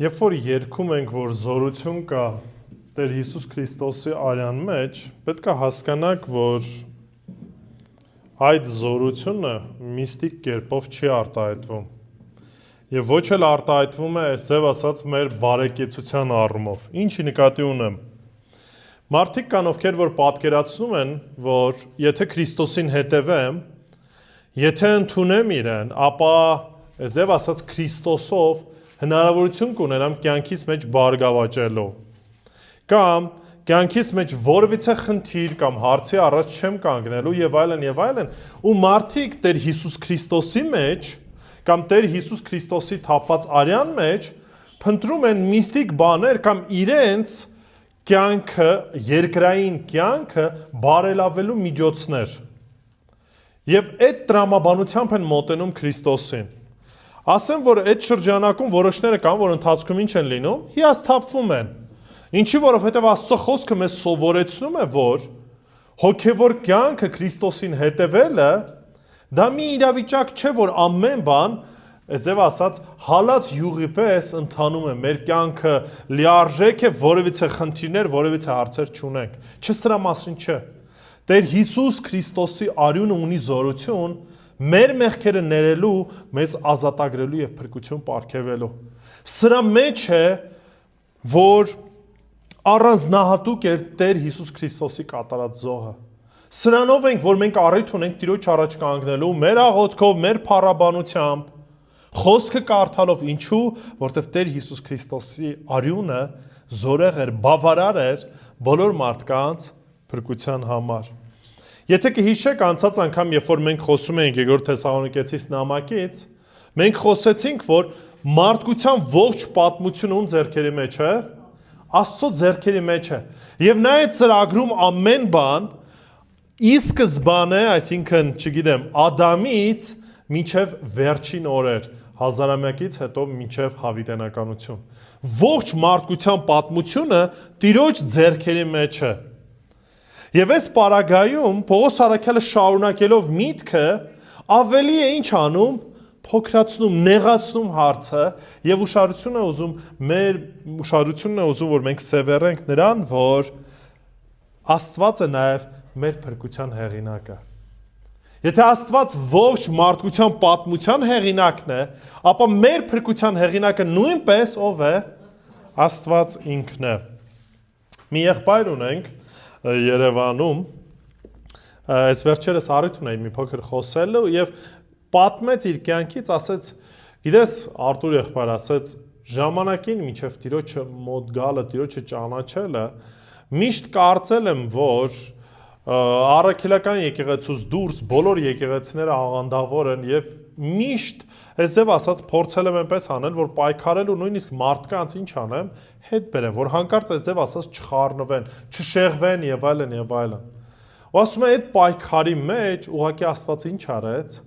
Երբ որ երգում ենք, որ զորություն կա Տեր Հիսուս Քրիստոսի արյան մեջ, պետք է հասկանաք, որ այդ զորությունը միստիկ կերպով չի արտահայտվում։ Եվ ոչ էլ արտահայտվում է, այսպես ասած, մեր բարեկեցության առումով։ Ինչի նկատի ունեմ։ Մարդիկ կան, ովքեր որ պատկերացնում են, որ եթե Քրիստոսին հետևեմ, եթե ընդունեմ իրեն, ապա այսպես ասած Քրիստոսով հնարավորություն կունենամ կյանքից մեջ բարգավաճելու կամ կյանքից մեջ որևիցե խնդիր կամ հարցի առաջ չեմ կանգնելու եւ այլն ու մարդիկ Տեր Հիսուս Քրիստոսի մեջ կամ Տեր Հիսուս Քրիստոսի թափված արյան մեջ փնտրում են միստիկ բաներ կամ իրենց կյանքը երկրային կյանքը բարելավելու միջոցներ եւ այդ տրամաբանությամբ են մոտենում Քրիստոսին Ասեմ, որ այդ շրջանակում որոշները կան, որ ընթացքում ինչ են լինում, հիասթափվում են։ Ինչի որովհետև Աստծո խոսքը մեզ սովորեցնում է, որ հոգևոր կյանքը Քրիստոսին հետևելը դա մի իրավիճակ չէ, որ ամեն բան, այսպես ասած, հալած յուղի պես ընթանում է, մեր կյանքը լիարժեք է, որևիցե խնդիրներ, որևիցե հարցեր չունենք։ Չէ, սրա մասին չէ։ Տեր Հիսուս Քրիստոսի արյունը ունի զորություն մեր մեղքերը ներելու, մեզ ազատագրելու եւ փրկություն պարգևելու։ Սրա մեջ է, որ առանձնահատուկ է Տեր Հիսուս Քրիստոսի կատարած զոհը։ Սրանով ենք, որ մենք առիթ ունենք Տիրոջ առաջ կանգնելու, մեր աղոթքով, մեր փառաբանությամբ, խոսքը կարդալով, ինչու, որտեղ Տեր Հիսուս Քրիստոսի արյունը զորեղ էր, բավարար էր բոլոր մարդկանց փրկության համար։ Եթե կհիշեք անցած անգամ, երբ որ մենք խոսում էինք Երկրորդ Թեսաղոնիկեցիս նամակից, մենք խոսեցինք, որ մարդկության ողջ պատմությունը ում ձեռքերի մեջ է, Աստծո ձեռքերի մեջ է։ Եվ նա այդ ծրագրում ամեն բան ի սկզբանե, այսինքն, չգիտեմ, Ադամից մինչև վերջին օրեր, հազարամյակից հետո մինչև հավիտենականություն։ Ողջ մարդկության պատմությունը Տիրոջ ձեռքերի մեջ է։ Եվ այս պարագայում Պողոս առաքյալը շարունակելով միտքը ավելի է ինչ անում, փոքրացնում, նեղացնում հարցը եւ ուշադրությունն է ուզում, որ մենք սևեռենք նրան, որ Աստված է նաեւ մեր փրկության հեղինակը։ Եթե Աստված ողջ մարդկության պատմության հեղինակն է, ապա մեր փրկության հեղինակը նույնպես ով է? Աստված ինքն է։ Մի եղբայր ունենք Երևանում, այս վերջերս առիթ ունեի մի փոքր խոսելու եւ պատմեց իր կյանքից, ասեց, գիտես, Արտուր եղբայր ասեց, ժամանակին մինչև Տիրոջը մոտ գալը, Տիրոջը ճանաչելը, միշտ կարծել եմ, որ առաքելական եկեղեցուց դուրս բոլոր եկեղեցիները աղանդավոր են եւ միշտ այսպես ասած փորձել եմ այնպես անել, որ պայքարել ու նույնիսկ մարդկանց ինչ անեմ, հետ բերեմ, որ հանկարծ այսպես ասած չխառնվեն, չշեղվեն եւ այլն եւ այլն։ Ու ասում է այդ պայքարի մեջ ուղղակի Աստված ինչ արեց,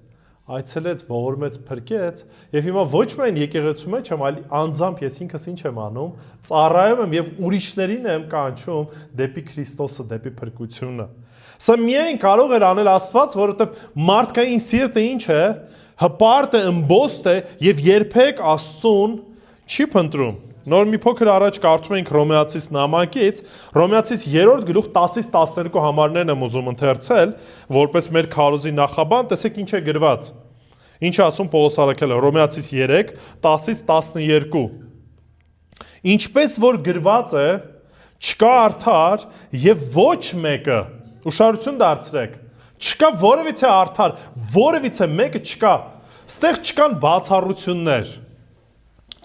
այցելեց, ողորմեց, փրկեց եւ հիմա ոչ միայն եկեղեցու մեջ եմ, այլ անձամբ ես ինքս ինչ եմ անում, ծառայում եմ եւ ուրիշներին եմ կանչում դեպի Քրիստոսը, դեպի փրկությունը։ Սա միայն կարող էր անել Աստված, որովհետեւ մարդկային սիրտը ինչ է, հպարտ է, ըմբոստ է եւ երբեք Աստծուն չի փնտրում։ Նոր մի փոքր առաջ կարդում ենք Հռոմեացիս նամակից, Հռոմեացիս 3-րդ գլուխ 10-ից 12 համարներն եմ ուզում ընթերցել, որպես մեր քարոզի նախաբան, տեսեք ինչ է գրված։ Ինչ է ասում Պողոս առաքյալը, Հռոմեացիս 3, 10-ից 12։ Ինչպես որ գրված է, չկա արդար եւ ոչ մեկը, ուշադրություն դարձրեք, չկա որևիցե արդար, որևիցե մեկը չկա, ստեղ չկան բացառություններ։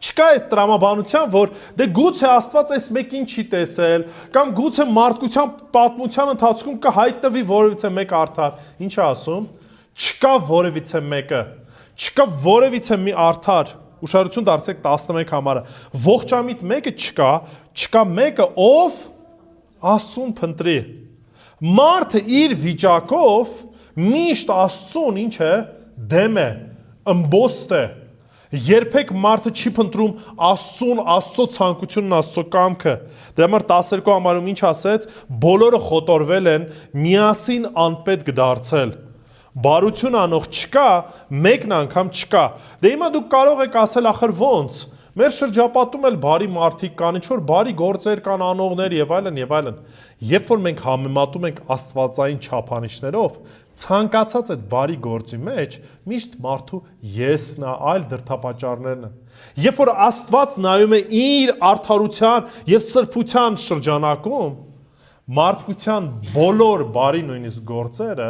Չկա այս տրամաբանության, որ դե գուցե Աստված այս մեկին չի տեսել, կամ գուցե մարդկության պատմության ընթացքում կհայտնվի որևիցե մեկ արդար։ Ինչ է ասում։ Չկա որևիցե մեկը, չկա որևիցե մի արդար։ Ուշադրություն դարձրեք 11 համարը։ Ողջամիտ մեկը չկա, չկա մեկը, ով Աստծուն փնտրի։ Մարդը իր վիճակով միշտ Աստծուն ինչ է, դեմ է, ըմբոստ է։ Երբեք մարդը չի փնտրում Աստծուն, Աստծո ցանկությունն, Աստծո կամքը։ Դրա համար 12 համարում ինչ ասեց, բոլորը խոտորվել են, միասին անպետք դարձել։ Բարություն անող չկա, մեկն անգամ չկա։ Դե հիմա դուք կարող եք ասել, ախր ոնց։ Մեր շրջապատում էլ բարի մարդիկ կան, ինչ որ բարի գործեր կան, անողներ եւ այլն եւ այլն։ Երբ որ մենք համեմատում ենք աստվածային չափանիշներով, ցանկացած այդ բարի գործի մեջ միշտ մարդու եսն է, այլ դրդապատճառներն են։ Երբ որ Աստված նայում է իր արդարության եւ սրբության շրջանակում, մարդկության բոլոր բարի նույնիսկ գործերը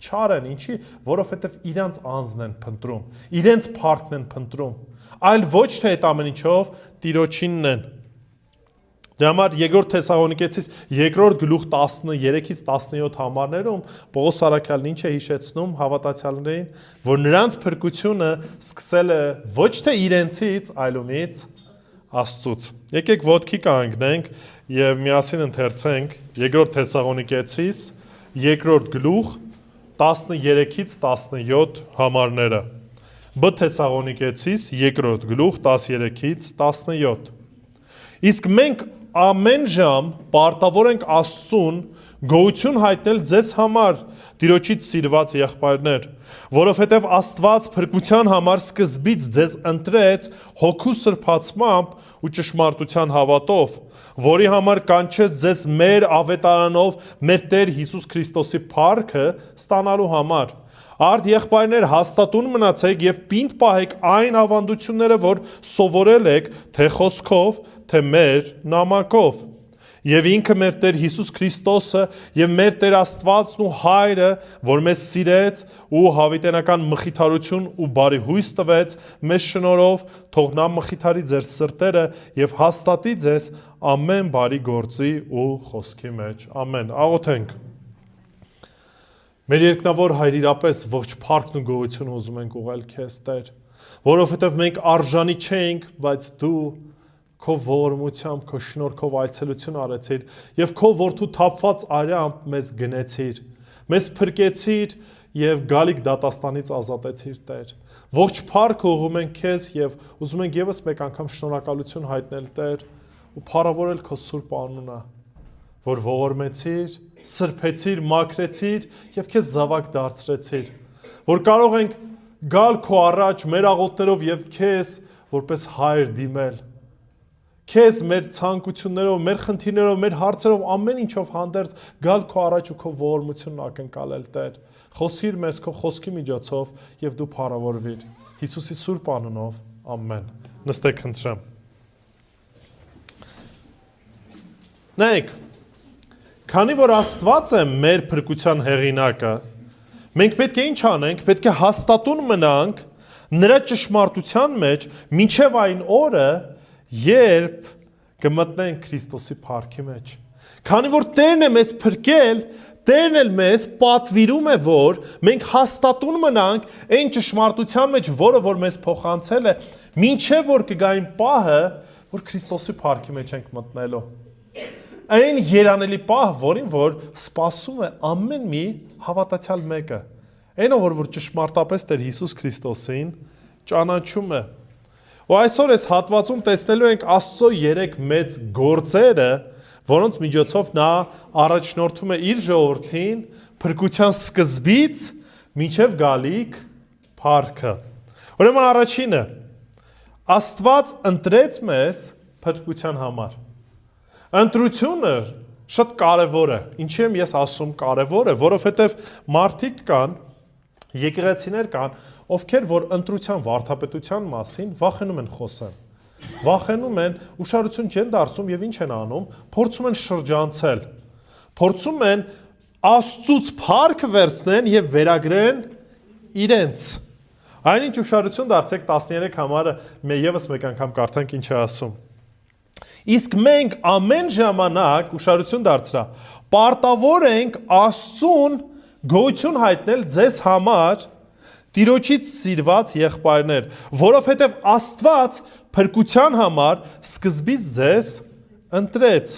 չար են, ինչի, որովհետեւ իրանց անձն են փնտրում, իրենց փառքն են փնտրում, այլ ոչ թե այդ ամեն ինչով Տիրոջինն են։ Դրա համար երկրորդ Թեսաղոնիկեցիս երկրորդ գլուխ 13-ից 17 համարներում Պողոս առաքյալն ինչ է հիշեցնում հավատացյալներին, որ նրանց փրկությունը սկսել է ոչ թե իրենցից, այլ ումից Աստծուց։ Եկեք ոտքի կանգնենք եւ միասին ընթերցենք երկրորդ Թեսաղոնիկեցիս երկրորդ գլուխ 13-ից 17 համարները։ Բ Թեսաղոնիկեցիս երկրորդ գլուխ 13-ից 17։ Իսկ մենք ամեն ժամ պարտավոր ենք Աստծուն գոհություն հայտնել ձեզ համար, Տիրոջից սիրված եղբայրներ, որովհետև Աստված փրկության համար սկզբից ձեզ ընտրեց հոգու սրբացմամբ ու ճշմարտության հավատով, որի համար կանչեց ձեզ մեր ավետարանով մեր Տեր Հիսուս Քրիստոսի փառքը ստանալու համար։ Արդ եղբայրներ հաստատուն մնացեք եւ պինդ պահեք այն ավանդությունները, որ սովորել եք, թե խոսքով, թե մեր նամակով։ Եվ ինքը մեր Տեր Հիսուս Քրիստոսը եւ մեր Տեր Աստվածն ու Հայրը, որ մեզ սիրեց ու հավիտենական մխիթարություն ու բարի հույս տվեց մեզ շնորհով, թող նա մխիթարի ձեր սրտերը եւ հաստատի ձեզ ամեն բարի գործի ու խոսքի մեջ։ Ամեն։ Աղոթենք։ Մեր երկնավոր Հայր, իրապես ողջ փառքն ու գոհությունը ուզում ենք ուղղել քեզ, Տեր, որովհետև մենք արժանի չենք, բայց դու քո ողորմությամբ, քո շնորհքով այցելություն արեցիր եւ քո որդու թափված արյամբ մեզ գնեցիր, մեզ փրկեցիր եւ գալիք դատաստանից ազատեցիր, Տեր։ Ողջ փառքը ուղղում ենք քեզ եւ ուզում ենք եւս մեկ անգամ շնորհակալություն հայտնել, Տեր, ու փառավորել քո սուրբ անունը, որ ողորմեցիր, սրբեցիր, մաքրեցիր եւ քեզ զավակ դարձրեցիր, որ կարող ենք գալ քո առաջ մեր աղոթներով եւ քեզ որպես Հայր դիմել, քեզ մեր ցանկություններով, մեր խնդիրներով, մեր հարցերով, ամեն ինչով հանդերձ գալ քո առաջ ու քո ողորմությունն ակնկալել, Տեր։ Խոսիր մեզ քո խոսքի միջոցով եւ դու փառավորվիր։ Հիսուսի սուրբ անունով, ամեն։ Նստեք խնդրեմ։ Նայեք, քանի որ Աստված է մեր փրկության հեղինակը, մենք պետք է ինչ անենք, պետք է հաստատուն մնանք նրա ճշմարտության մեջ մինչև այն օրը, երբ կմտնենք Քրիստոսի փառքի մեջ։ Քանի որ Տերն է մեզ փրկել, Տերն էլ մեզ պատվիրում է, որ մենք հաստատուն մնանք այն ճշմարտության մեջ, որը որ մեզ փոխանցել է, մինչև որ կգա այն պահը, որ Քրիստոսի փառքի մեջ ենք մտնելու։ Այն երանելի պահ, որին որ սպասում է ամեն մի հավատացյալ մեկը, այնը որ ճշմարտապես Տեր Հիսուս Քրիստոսին ճանաչում է։ Ու այսօր այս հատվածում տեսնելու ենք Աստծո 3 մեծ գործերը, որոնց միջոցով նա առաջնորդում է իր ժողովրդին փրկության սկզբից մինչև գալիք փառքը։ Ուրեմն առաջինը, Աստված ընտրեց մեզ փրկության համար։ Ընտրությունը շատ կարևոր է։ Ինչի եմ ես ասում կարևոր է, որովհետև մարդիկ կան, եկեղեցիներ կան, ովքեր որ ընտրության վարդապետության մասին վախենում են խոսել։ Վախենում են, ուշադրություն չեն դարձում եւ ինչ են անում, փորձում են շրջանցել։ Փորձում են Աստծուց փառք վերցնեն եւ վերագրեն իրենց։ Այնինչ ուշադրություն դարձեք 13 համարը եւս մեկ անգամ կարդանք ինչ է ասում։ Իսկ մենք ամեն ժամանակ ուշադրություն դարձրա, պարտավոր ենք Աստծուն գոհություն հայտնել ձեզ համար, Տիրոջից սիրված եղբայրներ, որովհետև Աստված փրկության համար սկզբից ձեզ ընտրեց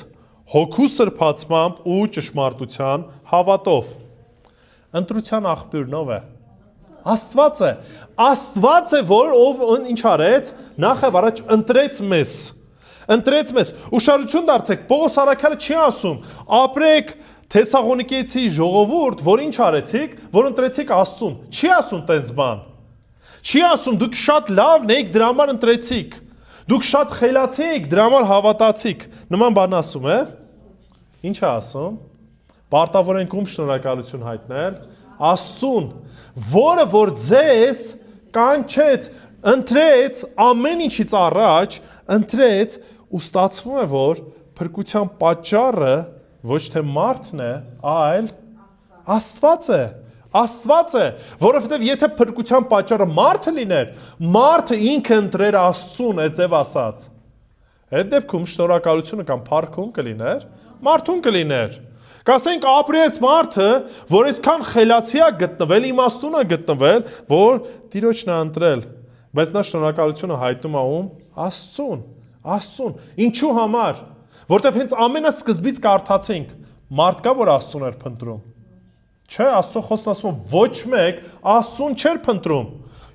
հոգու սրբացմամբ ու ճշմարտության հավատով։ Ընտրության աղբյուրն ով է։ Աստված է։ Աստված է, որ ով ինչ արեց, նախ եւ առաջ ընտրեց մեզ։ Ընտրեց մեզ։ Ուշադրություն դարձեք, Պողոս առաքյալը չի ասում, ապրեք Թեսաղոնիկեցի ժողովուրդ, որ ինչ արեցիք, որ ընտրեցիք Աստծուն։ Չի ասում տենց բան։ Չի ասում դուք շատ լավն եք, դրա համար ընտրեցիք։ Դուք շատ խելացի եք, դրա համար հավատացիք։ Նման բան ասում է։ Ինչ է ասում։ Պարտավոր ենք ում շնորհակալություն հայտնել։ Աստծուն, որը որ ձեզ կանչեց, ընտրեց ամեն ինչից առաջ, ընտրեց ու ստացվում է, որ փրկության պատճառը ոչ թե մարդն է, այլ Աստված է։ Աստված է, որովհետև եթե փրկության պատճառը մարդը լիներ, մարդը ինքը ընտրեր Աստծուն, այսպես ասած։ Այդ դեպքում շնորհակալությունը կամ փառքում կլիներ, մարդուն կլիներ։ Կասենք ապրես մարդը, որ այսքան խելացի է գտնվել, իմաստուն է գտնվել, որ Տիրոջն է ընտրել։ Բայց նա շնորհակալությունը հայտնում է ում? Աստծուն։ Աստծուն։ Ինչու համար? Որտեվ հենց ամենասկզբից կարդացինք, մարդ կա, որ Աստծուն էր փնտրում։ Չէ, Աստծո խոսքն ասում է, ոչ մեկ Աստծուն չէր փնտրում։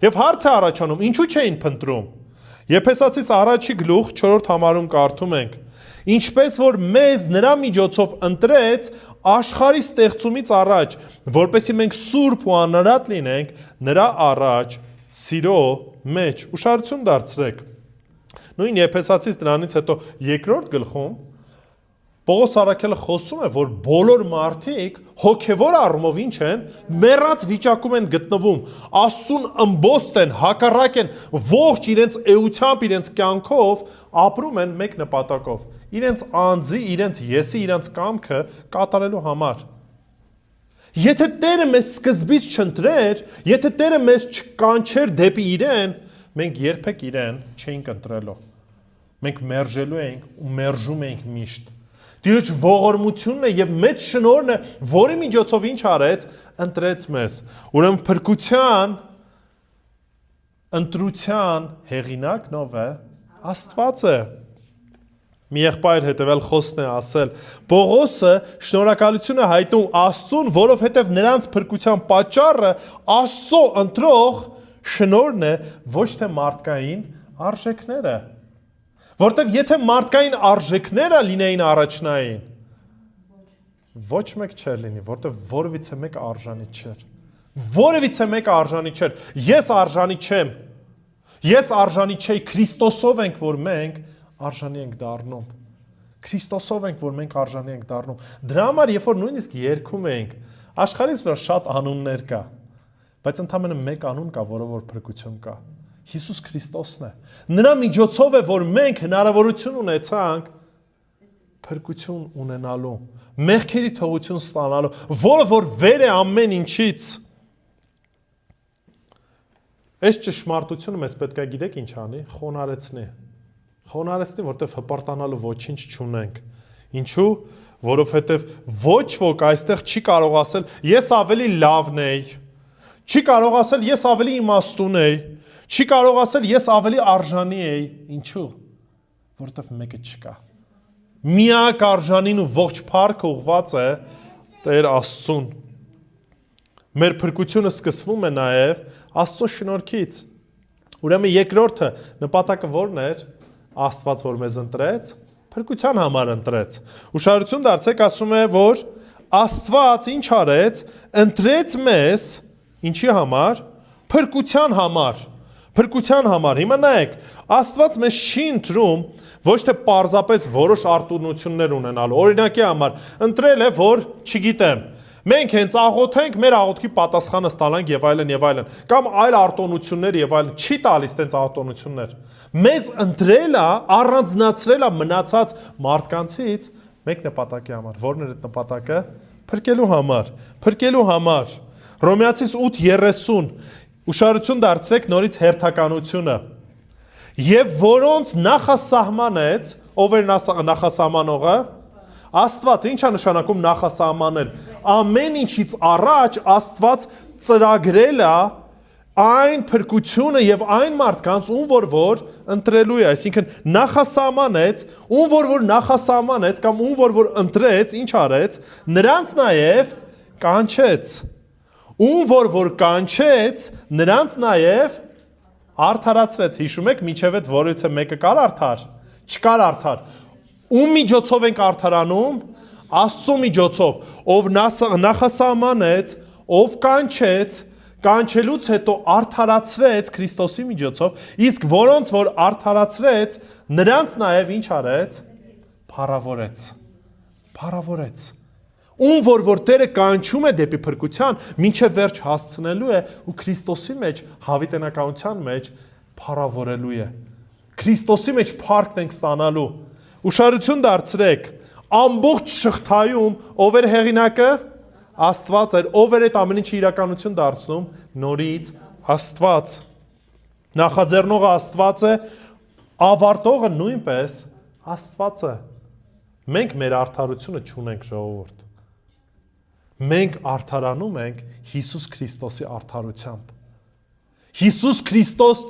Եվ հարց է առաջանում, ինչու չէին փնտրում։ Եփեսացիս առաջի գլուխ 4-րդ համարում կարդում ենք. Ինչպես որ մեզ նրա միջոցով ընտրեց աշխարհի ստեղծումից առաջ, որպեսզի մենք սուրբ ու անարատ լինենք նրա առաջ սիրո մեջ։ Ուշադրություն դարձրեք։ Նույն Եփեսացիս դրանից հետո երկրորդ գլխում Պողոս առաքյալը խոսում է, որ բոլոր մարդիկ հոգևոր առումով ինչ են, մեռած վիճակում են գտնվում, Աստծուն ըմբոստ են, հակառակ են, ողջ իրենց էությամբ, իրենց կյանքով ապրում են մեկ նպատակով, իրենց անձի, իրենց եսի, իրենց կամքը կատարելու համար։ Եթե Տերը մեզ սկզբից չընտրեր, եթե Տերը մեզ չկանչեր դեպի իրեն, մենք երբեք իրեն չէինք ընտրելու։ Մենք մերժելու էինք ու մերժում էինք միշտ։ Տիրոջ ողորմությունն է եւ մեծ շնորհն է, որի միջոցով ինչ արեց, ընտրեց մեզ։ Ուրեմն փրկության ընտրության հեղինակն ով է? Աստված է։ Մի եղբայր հետևել խոսքն է ասել, Պողոսը շնորհակալություն է հայտնում Աստծուն, որովհետեւ նրանց փրկության պատճառը Աստծո ընտրող շնորհն է, ոչ թե մարդկային արժեքները։ Որտեվ եթե մարդկային արժեքները լինեին առաջնային, ոչ մեկ չէր լինի, որտեվ որևիցե մեկ արժանի չէր։ Որևիցե մեկ արժանի չէր։ Ես արժանի չեմ։ Ես արժանի չէի, Քրիստոսով ենք, որ մենք արժանի ենք դառնում։ Քրիստոսով ենք, որ մենք արժանի ենք դառնում։ Դրա համար, երբ որ նույնիսկ երգում ենք, աշխարհից վրա շատ անուններ կա, բայց ընդամենը մեկ անուն կա, որով որ փրկություն կա։ Հիսուս Քրիստոսն է։ Նրա միջոցով է, որ մենք հնարավորություն ունեցանք փրկություն ունենալու, մեղքերի թողություն ստանալու, որը որ վեր է ամեն ինչից։ Այս ճշմարտությունը մեզ պետք է գիտեք ինչ անի, խոնարեցնի։ Խոնարեցնի, որտեղ հպարտանալու ոչինչ չունենք։ Ինչու? Որովհետև ոչ ոք այստեղ չի կարող ասել, ես ավելի լավն եի։ Չի կարող ասել, ես ավելի իմաստուն եի։ Չի կարող ասել, ես ավելի արժանի եի, ինչու, որտև մեկը չկա։ Միակ արժանին ու ողջ փառքը ուղված է Տեր Աստծուն։ Մեր փրկությունը սկսվում է նաև Աստծո շնորհքից։ Ուրեմն երկրորդը նպատակը ո՞րն էր, Աստված որ մեզ ընտրեց, փրկության համար ընտրեց։ Ուշադրություն դարձեք, ասում է, որ Աստված ինչ արեց, ընտրեց մեզ, ինչի համար, փրկության համար։ Փրկության համար, հիմա նայեք, Աստված մեզ չի ընտրում ոչ թե պարզապես որոշ արտոնություններ ունենալու, օրինակի համար, ընտրել է, որ չգիտեմ, մենք հենց աղոթենք, մեր աղոթքի պատասխանը ստանանք եւ այլն, կամ այլ արտոնություններ եւ այլն, չի տալիս տենց արտոնություններ։ Մեզ ընտրել է, առանձնացրել է մնացած մարդկանցից մեկ նպատակի համար, որն էր այդ նպատակը, փրկելու համար, փրկելու համար։ Հռոմեացիս 8:30 Ուշադրություն դարձրեք նորից հերթականությունը։ Եվ որոնց նախասահմանեց, ով էր նախասահմանողը? Աստված, ինչ է նշանակում նախասահմանել։ Ամեն ինչից առաջ Աստված ծրագրել է այն փրկությունը եւ այն մարդկանց, ում որ ընտրելու է, այսինքն նախասահմանեց, ում որ նախասահմանեց կամ ում որ ընտրեց, ինչ արեց, նրանց նաեւ կանչեց։ Ում որ կանչեց, նրանց նաև արդարացրեց։ Հիշում եք, մինչև այդ որից է մեկը կար արդար, չկար արդար։ Ում միջոցով ենք արդարանում, Աստծո միջոցով, ով նախասահմանեց, ով կանչեց, կանչելուց հետո արդարացրեց Քրիստոսի միջոցով, իսկ որոնց որ արդարացրեց, նրանց նաև ինչ արեց, փառավորեց։ Ում որ Տերը կանչում է դեպի փրկության, մինչև վերջ հասցնելու է ու Քրիստոսի մեջ, հավիտենականության մեջ փառավորելու է։ Քրիստոսի մեջ փառքն ենք ստանալու։ Ուշադրություն դարձրեք, ամբողջ շղթայում ով էր հեղինակը, Աստված էր, ով էր այդ ամեն ինչը իրականություն դարձնում, նորից Աստված։ Նախաձեռնողը Աստված է, ավարտողը նույնպես Աստված է։ Մենք մեր արդարությունը չունենք, ժողովուրդ։ Մենք արդարանում ենք Հիսուս Քրիստոսի արդարությամբ։ Հիսուս Քրիստոս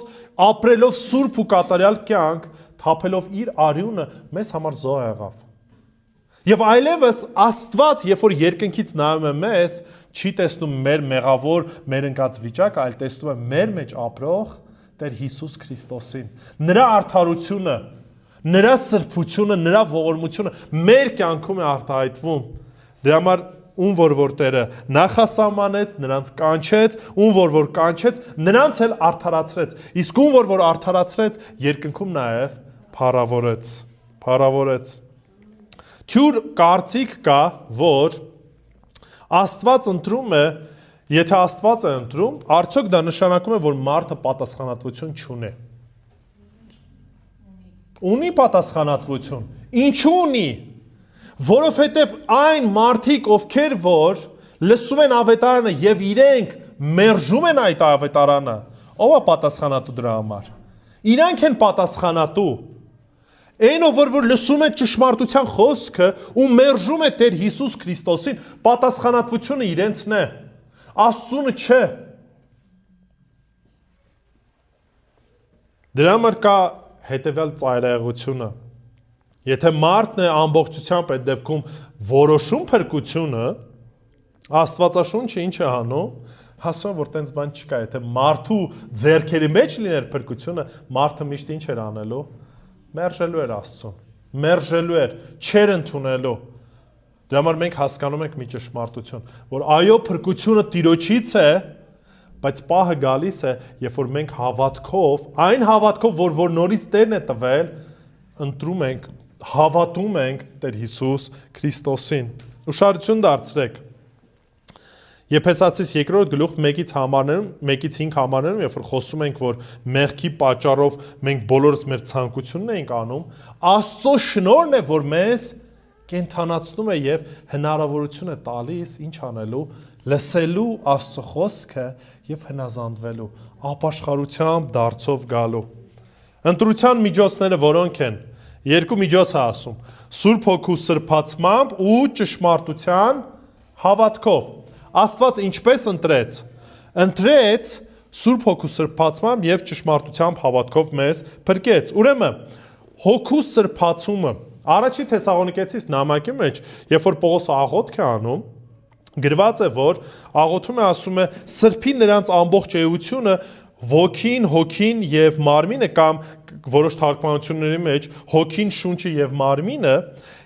ապրելով սուրբ ու կատարյալ կյանք, թափելով իր արյունը մեզ համար զոհ եղավ։ Եվ այլևս Աստված, երբ որ երկնքից նայում է մեզ, չի տեսնում մեր մեղավոր, մեր ընկած վիճակը, այլ տեսնում է մեր մեջ ապրող Տեր Հիսուս Քրիստոսին։ Նրա արդարությունը, նրա սրբությունը, նրա ողորմությունը մեր կյանքում է արտահայտվում։ Դրա համար ում որ Տերը նախասահմանեց, նրանց կանչեց, ում որ կանչեց, նրանց էլ արդարացրեց։ Իսկ ում որ արդարացրեց, երկնքում նաև փառավորեց։ Թյուր կարծիք կա, որ Աստված ընտրում է, եթե Աստված է ընտրում, արդյոք դա նշանակում է, որ մարդը պատասխանատվություն չունի։ Ունի պատասխանատվություն։ Ինչու ունի։ Որովհետև այն մարդիկ, ովքեր որ լսում են ավետարանը եւ իրենք մերժում են այդ ավետարանը, ով է պատասխանատու դրա համար։ Իրանք են պատասխանատու։ Այն ով որ լսում է ճշմարտության խոսքը ու մերժում է Տեր Հիսուս Քրիստոսին, պատասխանատվությունը իրենցն է։ Աստծունը չէ։ Դրա համար կա հետևյալ ծայրահեղությունը։ Եթե մարդն է ամբողջությամբ այդ դեպքում որոշում փրկությունը, Աստվածաշունչը ինչ է անում, հասնում որ տենց բան չկա, եթե մարդու ձեռքերի մեջ լիներ փրկությունը, մարդը միշտ ինչ էր անելու, մերժելու էր Աստծուն, մերժելու էր, չէր ընդունելու։ Դրա համար մենք հասկանում ենք մի ճշմարտություն, որ այո, փրկությունը Տիրոջից է, բայց պահը գալիս է, երբ որ մենք հավատքով, այն հավատքով, որ նորից Տերն է տվել, ընտրում ենք, հավատում ենք Տեր Հիսուս Քրիստոսին։ Ուշադրություն դարձրեք։ Եփեսացիս 2-րդ գլուխ 1-ից 5 համարներում, երբ որ խոսում ենք, որ մեղքի պատճառով մենք բոլորս մեր ցանկությունն ենք անում, Աստծո շնորհն է, որ մեզ կենթանացնում է եւ հնարավորություն է տալիս ինչ անելու, լսելու Աստծո խոսքը եւ հնազանդվելու, ապաշխարությամբ դարձով գալու։ Ընտրության միջոցները որոնք են։ Երկու միջոց է ասում. Սուրբ Հոգու սրբացմամբ ու ճշմարտության հավատքով։ Աստված ինչպես ընտրեց։ Ընտրեց Սուրբ Հոգու սրբացմամբ եւ ճշմարտությամբ հավատքով մեզ փրկեց։ Ուրեմն Հոգու սրբացումը Առաջի Թեսաղոնիկեցիս նամակի մեջ, երբ որ Պողոսը աղոթք է անում, գրված է, որ աղոթում է, ասում է, սրբի նրանց ամբողջ էությունը, հոգին եւ մարմինը կամ որոշ թարգմանությունների մեջ հոգին, շունչը եւ մարմինը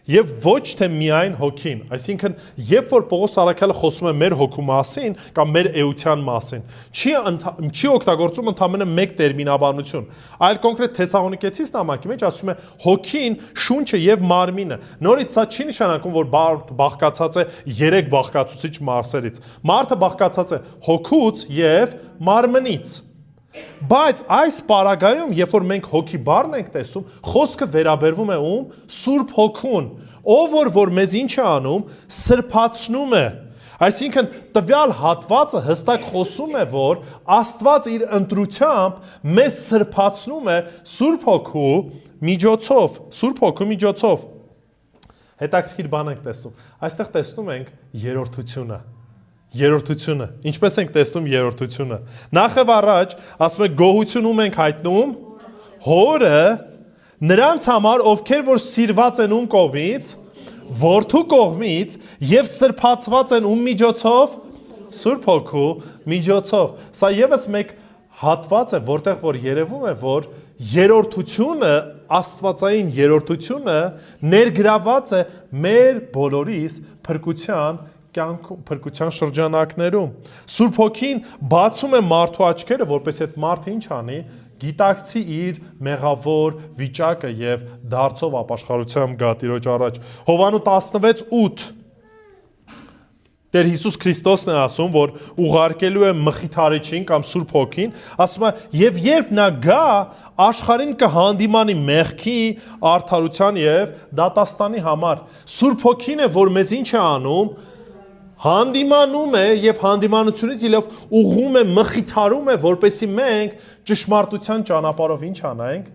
եւ ոչ թե միայն հոգին, այսինքն երբ որ Պողոս առաքյալը խոսում է մեր հոգու մասին կամ մեր էության մասին, չի օգտագործում ընդհանրապես մեկ տերմինաբանություն, այլ կոնկրետ Թեսաղոնիկեցիս նամակի մեջ ասում է հոգին, շունչը եւ մարմինը։ Նորից սա չի նշանակում, որ բաղկացած է 3 բաղկացուցիչ մարսերից։ Մարդը բաղկացած է հոգուց եւ մարմնից։ Բայց այս պարագայում, երբ որ մենք հոգի բառն ենք տեսնում, խոսքը վերաբերվում է ում Սուրբ Հոգուն, ով որ մեզ ինչ է անում, սրբացնում է։ Այսինքն տվյալ հատվածը հստակ խոսում է, որ Աստված իր ընտրությամբ մեզ սրբացնում է Սուրբ Հոգու միջոցով։ Հետաքրքիր բան ենք տեսնում։ Այստեղ տեսնում ենք երրորդությունը։ Ինչպես ենք տեսնում երրորդությունը։ Նախև առաջ ասում է գոհություն ում ենք հայտնում Հորը նրանց համար, ովքեր որ սիրված են ում կողմից, Որդու կողմից եւ սրբացված են ում միջոցով Սուրբ Հոգու միջոցով։ Սա եւս մեկ հատված է, որտեղ որ երևում է, որ երրորդությունը, աստվածային երրորդությունը ներգրաված է մեր բոլորիս փրկության շրջանակներում։ Սուրբ Հոգին բացում է մարդու աչքերը, որպես այդ մարդը ինչ անի, գիտակցի իր մեղավոր վիճակը եւ դարձով ապաշխարությամբ գա Տիրոջ առաջ։ Հովանու 16:8 Տեր Հիսուս Քրիստոսն է ասում, որ ուղարկելու է մխիթարիչին կամ Սուրբ Հոգին, ասում է, եւ երբ նա գա, աշխարհին կհանդիմանի մեղքի, արդարության եւ դատաստանի համար։ Սուրբ Հոգին է, որ մեզ ինչ է անում, հանդիմանում է եւ հանդիմանությունից իլով ուղղում է, մխիթարում է, որպեսզի մենք ճշմարտության ճանապարհով ինչ անենք,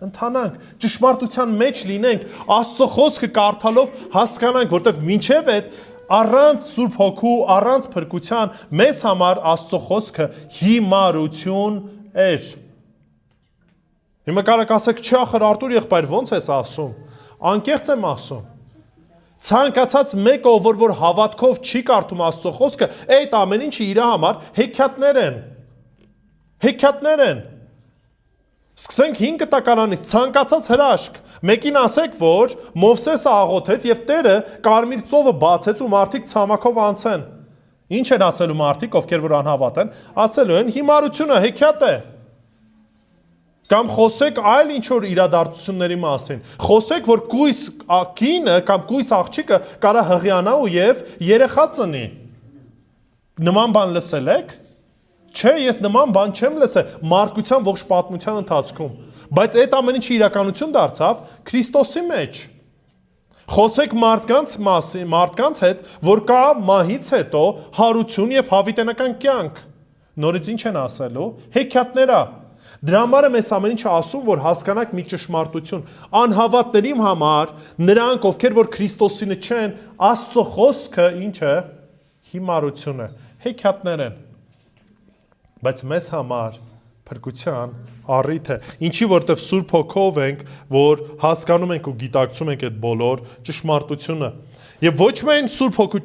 ընթանանք, ճշմարտության մեջ լինենք, Աստծո խոսքը կարդալով հասկանանք, որտեղ մինչև այդ առանց Սուրբ Հոգու, առանց փրկության մեզ համար Աստծո խոսքը հիմարություն էր։ Հիմա կարեք ասեք, չի ախր Արտուր եղբայր, ո՞նց ես ասում։ Անկեղծ եմ ասում։ Ցանկացած մեկը, որ հավատքով չի կարդում Աստծո խոսքը, այդ ամեն ինչը իր համար հեքիաթներ են։ Սկսենք 5 տակարանից, ցանկացած հրաշք։ Մեկին ասեք, որ Մովսեսը աղոթեց եւ Տերը կարմիր ծովը բացեց ու մարդիկ ցամաքով անցեն։ Ինչ են ասելու մարդիկ, ովքեր որ անհավատ են, ասելու են հիմարությունը, հեքիաթ է։ Կամ խոսեք այլ ինչ որ իրադարձությունների մասին։ Խոսեք, որ կույս կինը կամ կույս աղջիկը կարա հղիանա ու եւ երեխա ծնի։ Նման բան լսել եք։ Չէ, ես նման բան չեմ լսել մարդկության ողջ պատմության ընթացքում, բայց այդ ամեն ինչը իրականություն դարձավ Քրիստոսի մեջ։ Խոսեք մարդկանց հետ, որ կա մահից հետո հարություն եւ հավիտենական կյանք։ Նորից ինչ են ասելու։ Հեքիաթներ է։ Դրա համար եմ այս ամեն ինչը ասում, որ հասկանաք մի ճշմարտություն։ Անհավատների համար, նրանք, ովքեր որ Քրիստոսինը չեն, Աստծո խոսքը ինչ է, հիմարություն է, հեքիաթներ են։ Բայց մեզ համար փրկության առիթ է։ Ինչի որտեվ Սուրբ Հոգով ենք, որ հասկանում ենք ու գիտակցում ենք այդ բոլոր ճշմարտությունը։ Եվ ոչ միայն Սուրբ Հոգու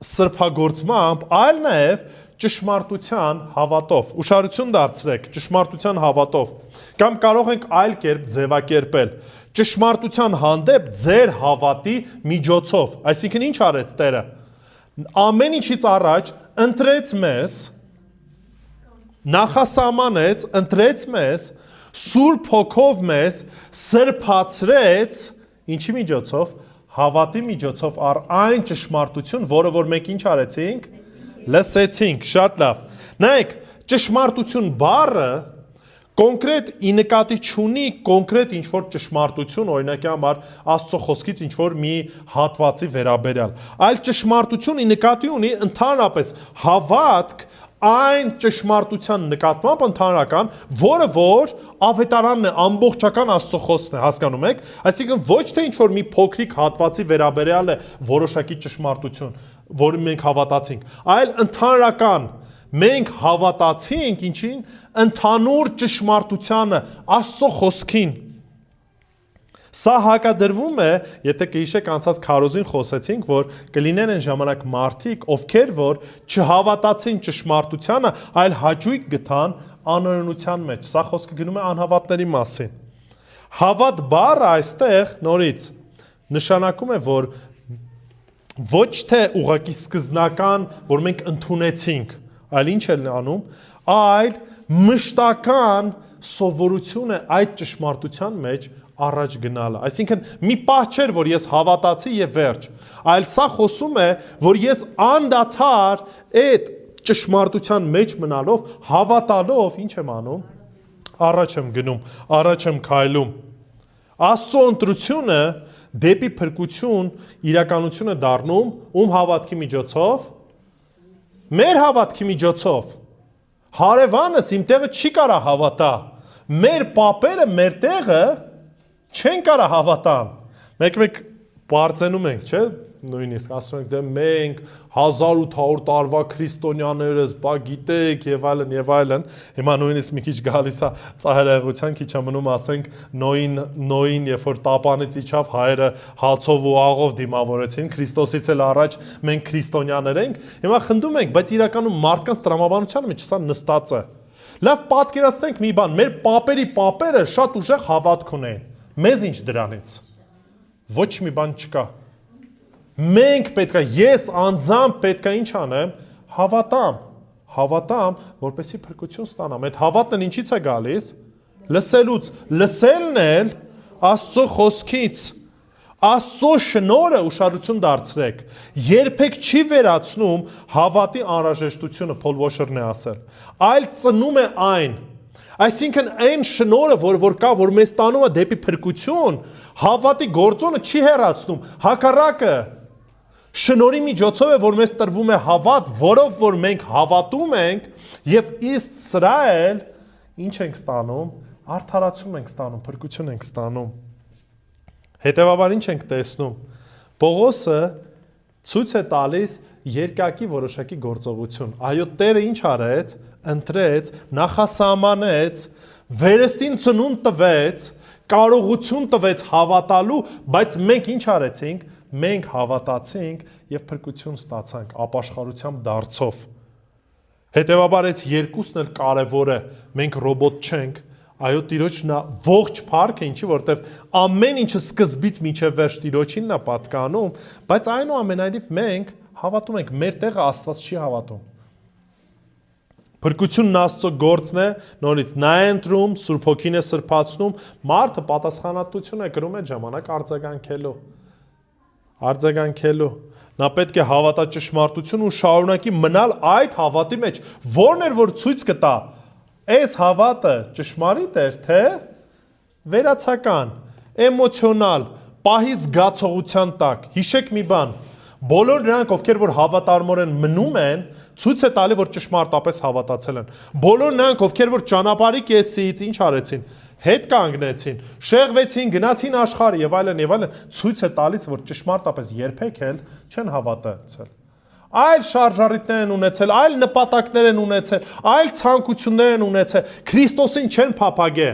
սրբագործմամբ, այլ նաև ճշմարտության հավատով։ Ուշադրություն դարձրեք, ճշմարտության հավատով։ Կամ կարող ենք այլ կերպ ձևակերպել։ Ճշմարտության հանդեպ ձեր հավատի միջոցով։ Այսինքն ինչ արեց Տերը։ Ամեն ինչից առաջ ընտրեց մեզ, նախասահմանեց, ընտրեց մեզ, Սուրբ Հոգով մեզ սրբացրեց, ինչի միջոցով, հավատի միջոցով առ այն ճշմարտություն, որը որ մենք ինչ արեցինք, լսեցինք, շատ լավ։ Նայեք, ճշմարտություն բառը կոնկրետ ի նկատի չունի կոնկրետ ինչ-որ ճշմարտություն, օրինակի համար Աստծո խոսքից ինչ-որ մի հատվածի վերաբերյալ, այլ ճշմարտություն ի նկատի ունի ընդհանրապես հավատք այն ճշմարտության նկատմամբ ընդհանրական, որը որ ավետարանն է, ամբողջական Աստծո խոսքն է, հասկանում եք, այսինքն ոչ թե ինչ-որ մի փոքրիկ հատվածի վերաբերյալ է որոշակի ճշմարտություն, որին մենք հավատացինք, այլ ընդհանրական մենք հավատացինք ինչին, ընդհանուր ճշմարտությանը, Աստծո խոսքին։ Սա հակադրվում է, եթե կհիշեք անցած քարոզին խոսեցինք, որ կլինեն այն ժամանակ մարդիկ, ովքեր որ չհավատացին ճշմարտությանը, այլ հաճույք գտան անօրենության մեջ։ Սա խոսքը գնում է անհավատների մասին։ Հավատ բառը այստեղ նորից նշանակում է, որ ոչ թե ուղղակի սկզբնական, որ մենք ընդունեցինք, այլ ինչ է անում, այլ մշտական սովորություն է այդ ճշմարտության մեջ առաջ գնալը։ Այսինքն մի պահ չէր, որ ես հավատացի եւ վերջ, այլ սա խոսում է, որ ես անդադար այդ ճշմարտության մեջ մնալով, հավատալով, ինչ եմ անում, առաջ եմ գնում, առաջ եմ քայլում։ Աստծո ընտրությունը դեպի փրկություն իրականություն է դառնում ում հավատքի միջոցով, մեր հավատքի միջոցով։ Հարևանս իմ տեղը չի կարա հավատա, մեր պապերը մեր տեղը չեն կարա հավատան։ Մեկ-մեկ բարձենում ենք, չէ՞, նույնիսկ ասում ենք դե մենք 1800 տարվա քրիստոնյաներս, բա գիտեք եւ այլն եւ այլն։ Հիմա նույնիսկ մի քիչ գալիս է ծայրահեղության, քիչ է մնում ասենք նոյին երբ որ տապանից իջավ հայերը հացով ու աղով դիմավորեցին, Քրիստոսից էլ առաջ մենք քրիստոնյաներ ենք։ Հիմա խնդում ենք, բայց իրականում մարդկանց տրամաբանության մեջ սա նստած է։ Լավ պատկերացնենք մի բան, մեր պապերի պապերը շատ ուժեղ հավատք ունեին։ Մեզ ինչ դրանից։ Ոչ մի բան չկա։ Մենք պետքա, ես անձամբ պետքա ինչ անեմ, հավատամ, որպեսզի փրկություն ստանամ։ Այդ հավատն ինչից է գալիս։ Լսելուց, լսելն էլ Աստծո խոսքից։ Աստծո շնորհը ուշադրություն դարձրեք։ Երբեք չի վերացնում հավատի անհրաժեշտությունը, Փոլ Վոշերն է ասել, այլ ծնում է այն։ Այսինքն այն շնորհը, որ կա, որ մեզ տանում է դեպի փրկություն, հավատի գործոնը չի հեռացնում, հակառակը շնորհի միջոցով է, որ մեզ տրվում է հավատ, որով որ մենք հավատում ենք եւ իսկ սրա էլ ինչ ենք ստանում, արդարացում ենք ստանում, փրկություն ենք ստանում։ Հետևաբար ինչ ենք տեսնում։ Պողոսը ցույց է տալիս երկակի որոշակի գործողություն։ Այո, Տերը ինչ արեց, ընտրեց, նախասահմանեց, վերստին ծնունդ տվեց, կարողություն տվեց հավատալու, բայց մենք ինչ արեցինք, մենք հավատացինք եւ փրկություն ստացանք ապաշխարությամբ դարձով։ Հետևաբար այս երկուսն էլ կարևոր է, մենք ռոբոտ չենք, այո, Տիրոջն է ողջ փառքը, ինչի որտեվ ամեն ինչը սկզբից մինչև վերջ Տիրոջինն է պատկանում, բայց այնուամենայնիվ մենք հավատում ենք, մեր տեղը Աստված չի հավատում։ Փրկությունն Աստծո գործն է, նորից նա է ընտրում, Սուրբ Հոգին է սրբացնում, մարդը պատասխանատվություն է կրում այդ ժամանակ արձագանքելու։ Նա պետք է հավատա ճշմարտություն ու շարունակի մնալ այդ հավատի մեջ, որն էր որ ցույց կտա, այս հավատը ճշմարիտ էր, թե վերացական, էմոցիոնալ, պահի զգացողության տակ։ Հիշեք մի բան, բոլոր նրանք, ովքեր որ հավատարմորեն մնում են, ցույց է տալի, որ ճշմարտապես հավատացել են։ Բոլոր նրանք, ովքեր որ ճանապարհի կեսից ինչ արեցին, հետ կանգնեցին, շեղվեցին, գնացին աշխարհ եւ այլն, ցույց է տալիս, որ ճշմարտապես երբեք էլ չեն հավատացել։ Այլ շարժառիթներ են ունեցել, այլ նպատակներ են ունեցել, այլ ցանկություններ են ունեցել, Քրիստոսին չեն փափագե,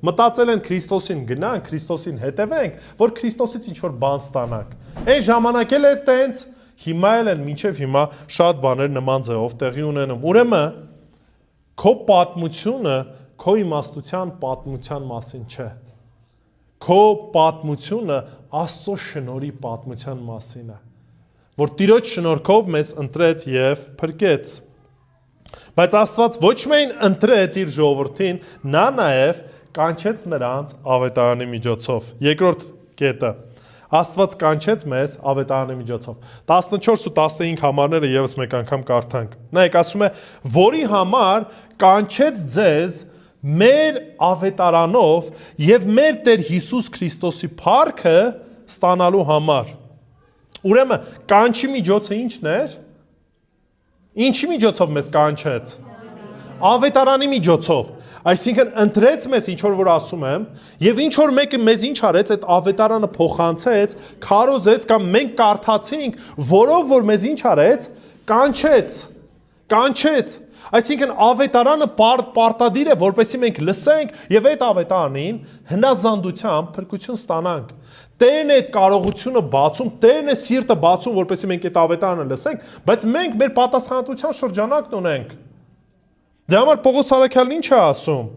մտածել են Քրիստոսին գնանք, Քրիստոսին հետևենք, որ Քրիստոսից ինչ-որ բան ստանանք։ Այն ժամանակ էլ էր տենց, հիմա էլ են, մինչև հիմա շատ բաներ նման ձևով տեղի ունենում։ Ուրեմն, քո պատմությունը քո իմաստության պատմության մասին չէ։ Քո պատմությունը Աստծո շնորհի պատմության մասին է, որ Տիրոջ շնորհքով մեզ ընտրեց եւ փրկեց։ Բայց Աստված ոչ միայն ընտրեց իր ժողովրդին, նա նաեւ կանչեց նրանց ավետարանի միջոցով։ Երկրորդ կետը։ Աստված կանչեց մեզ ավետարանի միջոցով։ 14 ու 15 համարները եւս մեկ անգամ կարդանք։ Նայեք, ասում է, որի համար կանչեց ձեզ մեր ավետարանով եւ մեր Տեր Հիսուս Քրիստոսի փառքը ստանալու համար։ Ուրեմն կանչի միջոցը ի՞նչն էր։ Ինչի միջոցով մեզ կանչեց։ Ավետարանի միջոցով։ Այսինքն ընտրեց մեզ, ինչ որ ասում եմ, եւ ինչ որ մեկը մեզ ինչ արեց, այդ ավետարանը փոխանցեց, քարոզեց կամ մենք կարդացինք, որով որ մեզ ինչ արեց, կանչեց։ Այսինքն ավետարանը պարտադիր է, որպեսզի մենք լսենք եւ այդ ավետարանին հնազանդությամբ փրկություն ստանանք։ Տերն է այդ կարողությունը բացում, Տերն է սիրտը բացում, որպեսզի մենք այդ ավետարանը լսենք, բայց մենք մեր պատասխանատվության շրջանակն ունենք։ Դրա համար Պողոս Արաքյալն ինչ է ասում։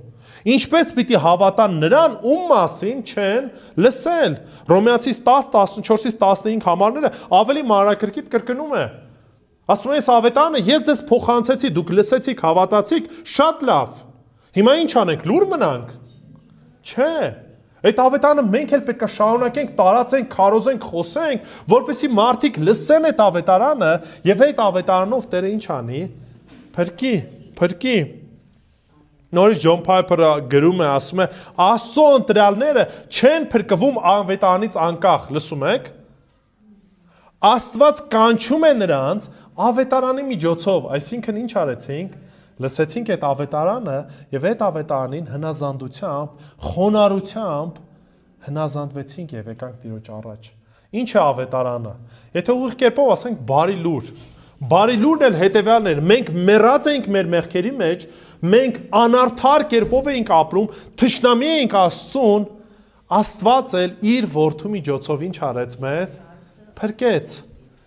Ինչպես պիտի հավատան նրան, ում մասին չեն լսել։ Հռոմեացիս 10:14-ից 15 համարները ավելի մանրակրկիտ կրկնում է։ Ասում է, այս ավետարանը ես ձեզ փոխանցեցի, դուք լսեցիք, հավատացիք, շատ լավ։ Հիմա ինչ անենք, լուր մնանք։ Չէ։ Այդ ավետարանը մենք էլ պետք է շարունակենք, տարածենք, քարոզենք, խոսենք, որպեսզի մարդիկ լսեն այդ ավետարանը եւ այդ ավետարանով Տերը ինչ անի։ Փրկի։ Նորից Ջոն Փայփերը գրում է, ասում է, Աստծո ընտրյալները չեն փրկվում ավետարանից անկախ, լսում եք։ Աստված կանչում է նրանց ավետարանի միջոցով, այսինքն ինչ արեցինք, լսեցինք այդ ավետարանը եւ այդ ավետարանին հնազանդությամբ, խոնարհությամբ հնազանդվեցինք եւ եկանք Տիրոջ առաջ։ Ինչ է ավետարանը։ Եթե ուղիղ կերպով ասենք բարի լուր։ Բարի լուրն էլ հետևյալն էր, մենք մեռած էինք մեր մեղքերի մեջ, մենք անարդար կերպով էինք ապրում, թշնամի էինք Աստծուն, Աստված էլ իր որդու միջոցով ինչ արեց մեզ, փրկեց,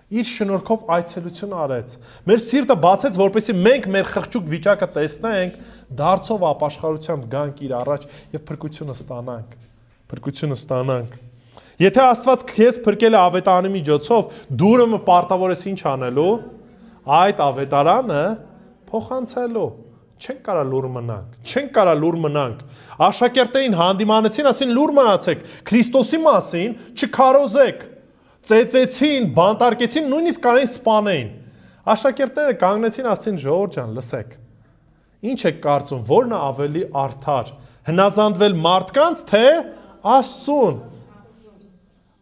իր շնորհքով այցելություն արեց, մեր սիրտը բացեց, որպեսզի մենք մեր խղճուկ վիճակը տեսնենք, դարձով ապաշխարությամբ գանք իր առաջ եւ փրկությունը ստանանք։ Եթե Աստված քեզ փրկել է ավետարանի միջոցով, դուրը պարտավոր ես ինչ անելու, այդ ավետարանը փոխանցելու։ Չենք կարա լուր մնանք։ Աշակերտներին հանդիմանեցին, ասին լուր մնացեք, Քրիստոսի մասին չքարոզեք։ Ծեծեցին, բանտարկեցին, նույնիսկ կարային սպանեին։ Աշակերտները կանգնեցին, ասին ժողովուրդ ջան, լսեք։ Ինչ եք կարծում, որն է ավելի արդար, հնազանդվել մարդկանց, թե Աստծուն։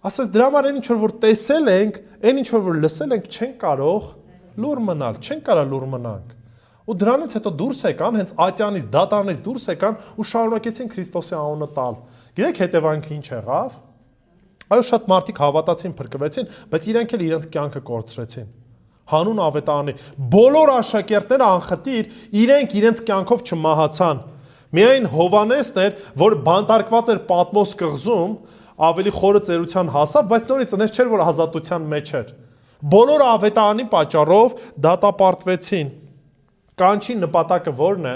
Ասես դրա համար այն ինչ որ տեսել ենք, այն ինչ որ լսել ենք, չենք կարող լուր մնալ, չենք կարող լուր մնանք։ Ու դրանից հետո դուրս եկան, հենց Ատյանից, դատարանից դուրս եկան ու շարունակեցին Քրիստոսի անունը տալ։ Գիտեք հետևանքը ինչ եղավ։ Այո, շատ մարդիկ հավատացին, փրկվեցին, բայց իրենք էլ իրենց կյանքը կորցրեցին։ Հանուն ավետարանի բոլոր աշակերտները անխտիր իրենք իրենց կյանքով չմահացան։ Միայն Հովանեսն էր, որ բանտարկված էր Պատմոս կղզում, ավելի խորը ծերության հասավ, բայց նորից այնպես չէր, որ ազատության մեջ էր։ Բոլոր ավետարանի պատճառով դատապարտվեցին։ Կանչի նպատակը ո՞րն է։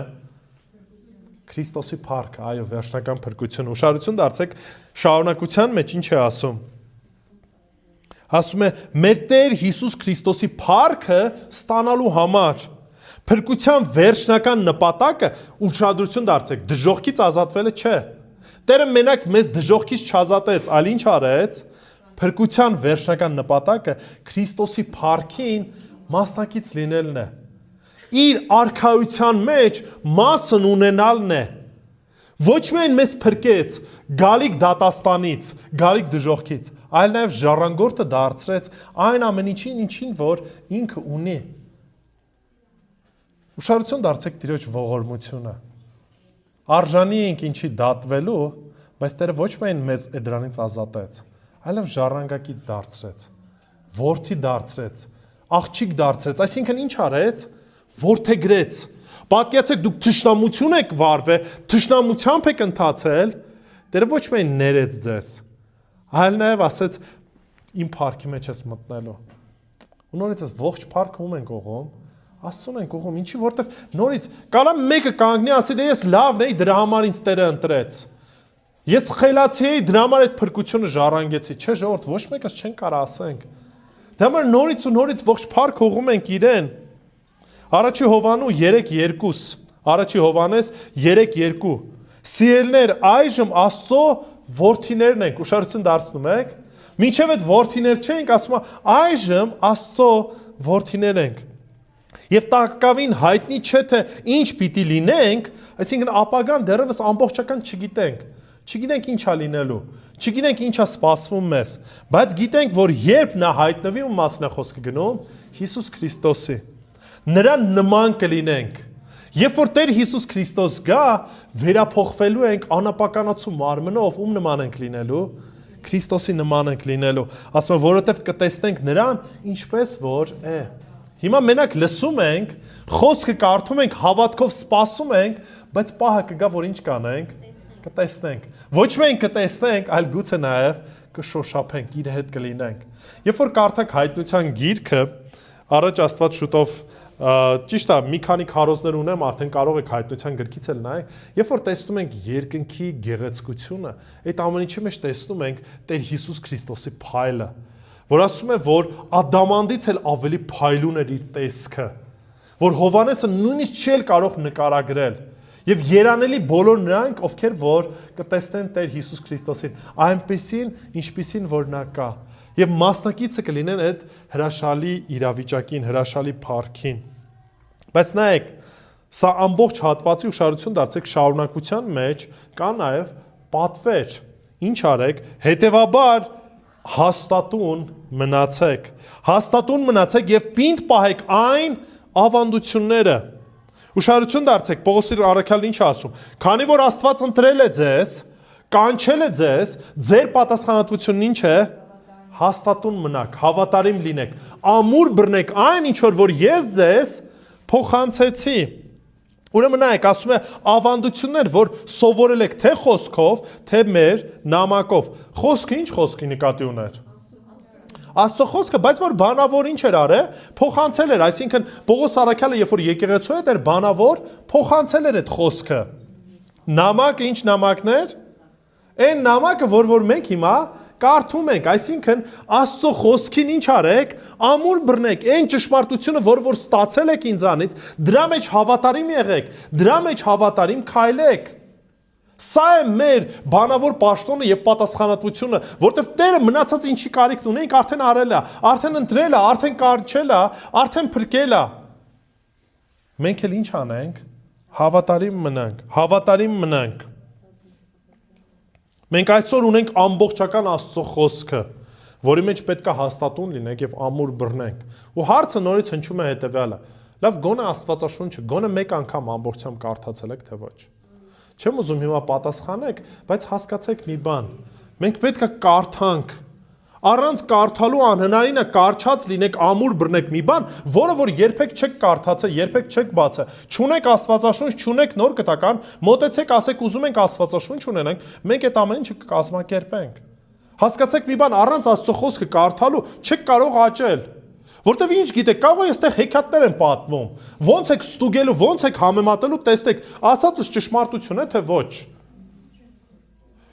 Քրիստոսի փառքը, այո, վերջնական փրկություն։ Ուշադրություն դարձեք, շարունակության մեջ ինչ է ասում։ Ասում է, մեր Տեր Հիսուս Քրիստոսի փառքը ստանալու համար։ Փրկության վերջնական նպատակը, ուշադրություն դարձեք, դժոխքից ազատվելը չէ։ Տերը մենակ մեզ դժոխքից չազատեց, այլ ինչ արեց։ Փրկության վերջնական նպատակը Քրիստոսի փառքին մասնակից լինելն է։ Իր արքայության մեջ մասն ունենալն է։ Ոչ միայն մեզ փրկեց գալիք դատաստանից, գալիք դժոխքից, այլ նաև ժառանգորդը դարձրեց այն ամեն ինչին, որ ինքը ունի։ Ուշադրություն դարձեք Տիրոջ ողորմությունը։ Արժանի ենք ինչի դատվելու, բայց Տերը ոչ միայն մեզ դրանից ազատեց, այլև ժառանգակից դարձրեց, որդի դարձրեց, աղջիկ դարձրեց, այսինքն ինչ արեց, որդեգրեց։ Պատկերացեք դուք թշնամություն եք վարվել, թշնամությամբ եք ընթացել, Տերը ոչ միայն ներեց ձեզ, այլ նաև ասեց իմ փառքի մեջ ես մտնելու։ Ու նորից այս ողջ փառքը ում ենք ուղղում, Աստծուն ենք ուղղում, ինչի որտեվ նորից կարա մեկը կանգնի ասի դե ես լավն էի, դրա համար ինձ Տերը ընտրեց։ Ես խելացի էի, դրա համար այդ փրկությունը ժառանգեցի, չէ ժողովուրդ, ոչ մեկս չեն կարա ասենք։ Դրա համար նորից ու նորից ողջ փառքը ուղղում ենք իրեն։ Առաջի Հովանու 3:2, Առաջի Հովանես 3:2։ Սիրելիներ, այժմ Աստծո որդիներն ենք, ուշադրություն դարձնում եք։ Մինչև այդ որդիներ չենք, ասում է այժմ Աստծո որդիներ ենք։ Եվ տակավին հայտնի չէ թե ինչ պիտի լինենք, այսինքն ապագան դեռևս ամբողջական չգիտենք։ Չգիտենք ինչա լինելու, չգիտենք ինչա սպասվում մեզ, բայց գիտենք, որ երբ նա հայտնվի ու մասն է խոսքը գնում, Հիսուս Քրիստոսի, նրան նման կլինենք։ Երբ որ Տեր Հիսուս Քրիստոս գա, վերափոխվելու ենք անապականացու մարմնով, ում նման ենք լինելու, Քրիստոսի նման ենք լինելու։ Ասում եմ, որովհետև կտեսնենք նրան, ինչպես որ է։ Հիմա մենակ լսում ենք, խոսքը կարդում ենք, հավատքով սպասում ենք, բայց պահը կգա, որ ինչ կանենք, կտեսնենք։ Ոչ միայն կտեսնենք, այլ գուցե նաև կշոշափենք, իր հետ կլինենք։ Երբ որ կարդաք Հայտնության գիրքը, առաջ Աստված շուտով ճիշտ է, մի քանի քարոզներ ունեմ, արդեն կարող եք Հայտնության գրքից էլ նայեք, երբ որ տեսնում ենք երկնքի գեղեցկությունը, այդ ամեն ինչի մեջ տեսնում ենք Տեր Հիսուս Քրիստոսի փայլը, որ ասում է, որ ադամանդից էլ ավելի փայլուն էր իր տեսքը, որ Հովանեսը նույնիսկ չի էլ կարող նկարագրել, եւ երանելի բոլոր նրանք, ովքեր որ կտեսնեն Տեր Հիսուս Քրիստոսին, այնպեսին, ինչպիսին որ նա կա, եւ մասնակիցը կլինեն այդ հրաշալի իրավիճակին, հրաշալի փառքին։ Բայց նայեք, սա ամբողջ հատվածի ուշադրություն դարձեք շարունակության մեջ կա նաեւ պատվեր։ Ինչ արեք, հետեւաբար հաստատուն մնացեք եւ պինդ պահեք այն ավանդությունները։ Ուշադրություն դարձեք, Պողոս առաքյալն ինչ է ասում։ Քանի որ Աստված ընտրել է ձեզ, կանչել է ձեզ, ձեր պատասխանատվությունն ինչ է։ հաստատուն մնաք, հավատարիմ լինեք, ամուր բռնեք այն ինչ որ ես ձեզ փոխանցեցի։ Ուրեմն նայեք, ասում է ավանդություններ, որ սովորել եք թե խոսքով, թե մեր նամակով։ Խոսքը ինչ խոսքի նկատի ուներ։ Աստծո խոսքը, բայց որ բանավոր ինչ էր արել, փոխանցել էր, այսինքն Պողոս առաքյալը երբ որ եկեղեցու հետ էր բանավոր, փոխանցել էր այդ խոսքը։ Նամակը ինչ նամակներ։ Այն նամակը, որ մենք հիմա կարդում ենք, այսինքն Աստծո խոսքին ինչ արեք, ամուր բռնեք, այն ճշմարտությունը, որ ստացել եք ինձանից, դրա մեջ հավատարիմ եղեք, դրա մեջ հավատարիմ քայլեք։ Սա է մեր բանավոր պաշտոնը եւ պատասխանատվությունը, որտեվ Տերը մնացած ինչի կարիքն ունենք արդեն արել է, արդեն ընտրել է, արդեն կանչել է, արդեն փրկել է։ Մենք էլ ինչ անենք։ Հավատարիմ մնանք, հավատարիմ մնանք։ Մենք այսօր ունենք ամբողջական Աստծո խոսքը, որի մեջ պետք է հաստատուն լինենք եւ ամուր բռնենք։ Ու հարցը նորից հնչում է հետեւյալը. լավ, գոնե Աստվածաշունչը, գոնե մեկ անգամ ամբողջությամբ կարդացել եք, թե ոչ։ Չեմ ուզում հիմա պատասխանեք, բայց հասկացեք մի բան։ Մենք պետք է կարդանք։ Առանց կարդալու անհնարին է կարճած լինեք, ամուր բռնեք մի բան, որը որ երբեք չեք կարդացել, երբեք չեք բացել։ Չունեք Աստվածաշունչ, չունեք նոր կտական, մոտեցեք, ասեք ուզում ենք Աստվածաշունչ ունենանք, մենք այդ ամեն ինչը կկազմակերպենք։ Հասկացեք մի բան, առանց Աստծո խոսքը կարդալու չեք կարող աճել։ Որտեվ ինչ գիտեք, կարող է այստեղ հեքիաթներ են պատմում։ Ոնց եք ստուգելու, ոնց եք համեմատելու, տեսնեք, ասածս ճշմարտություն է, թե ոչ։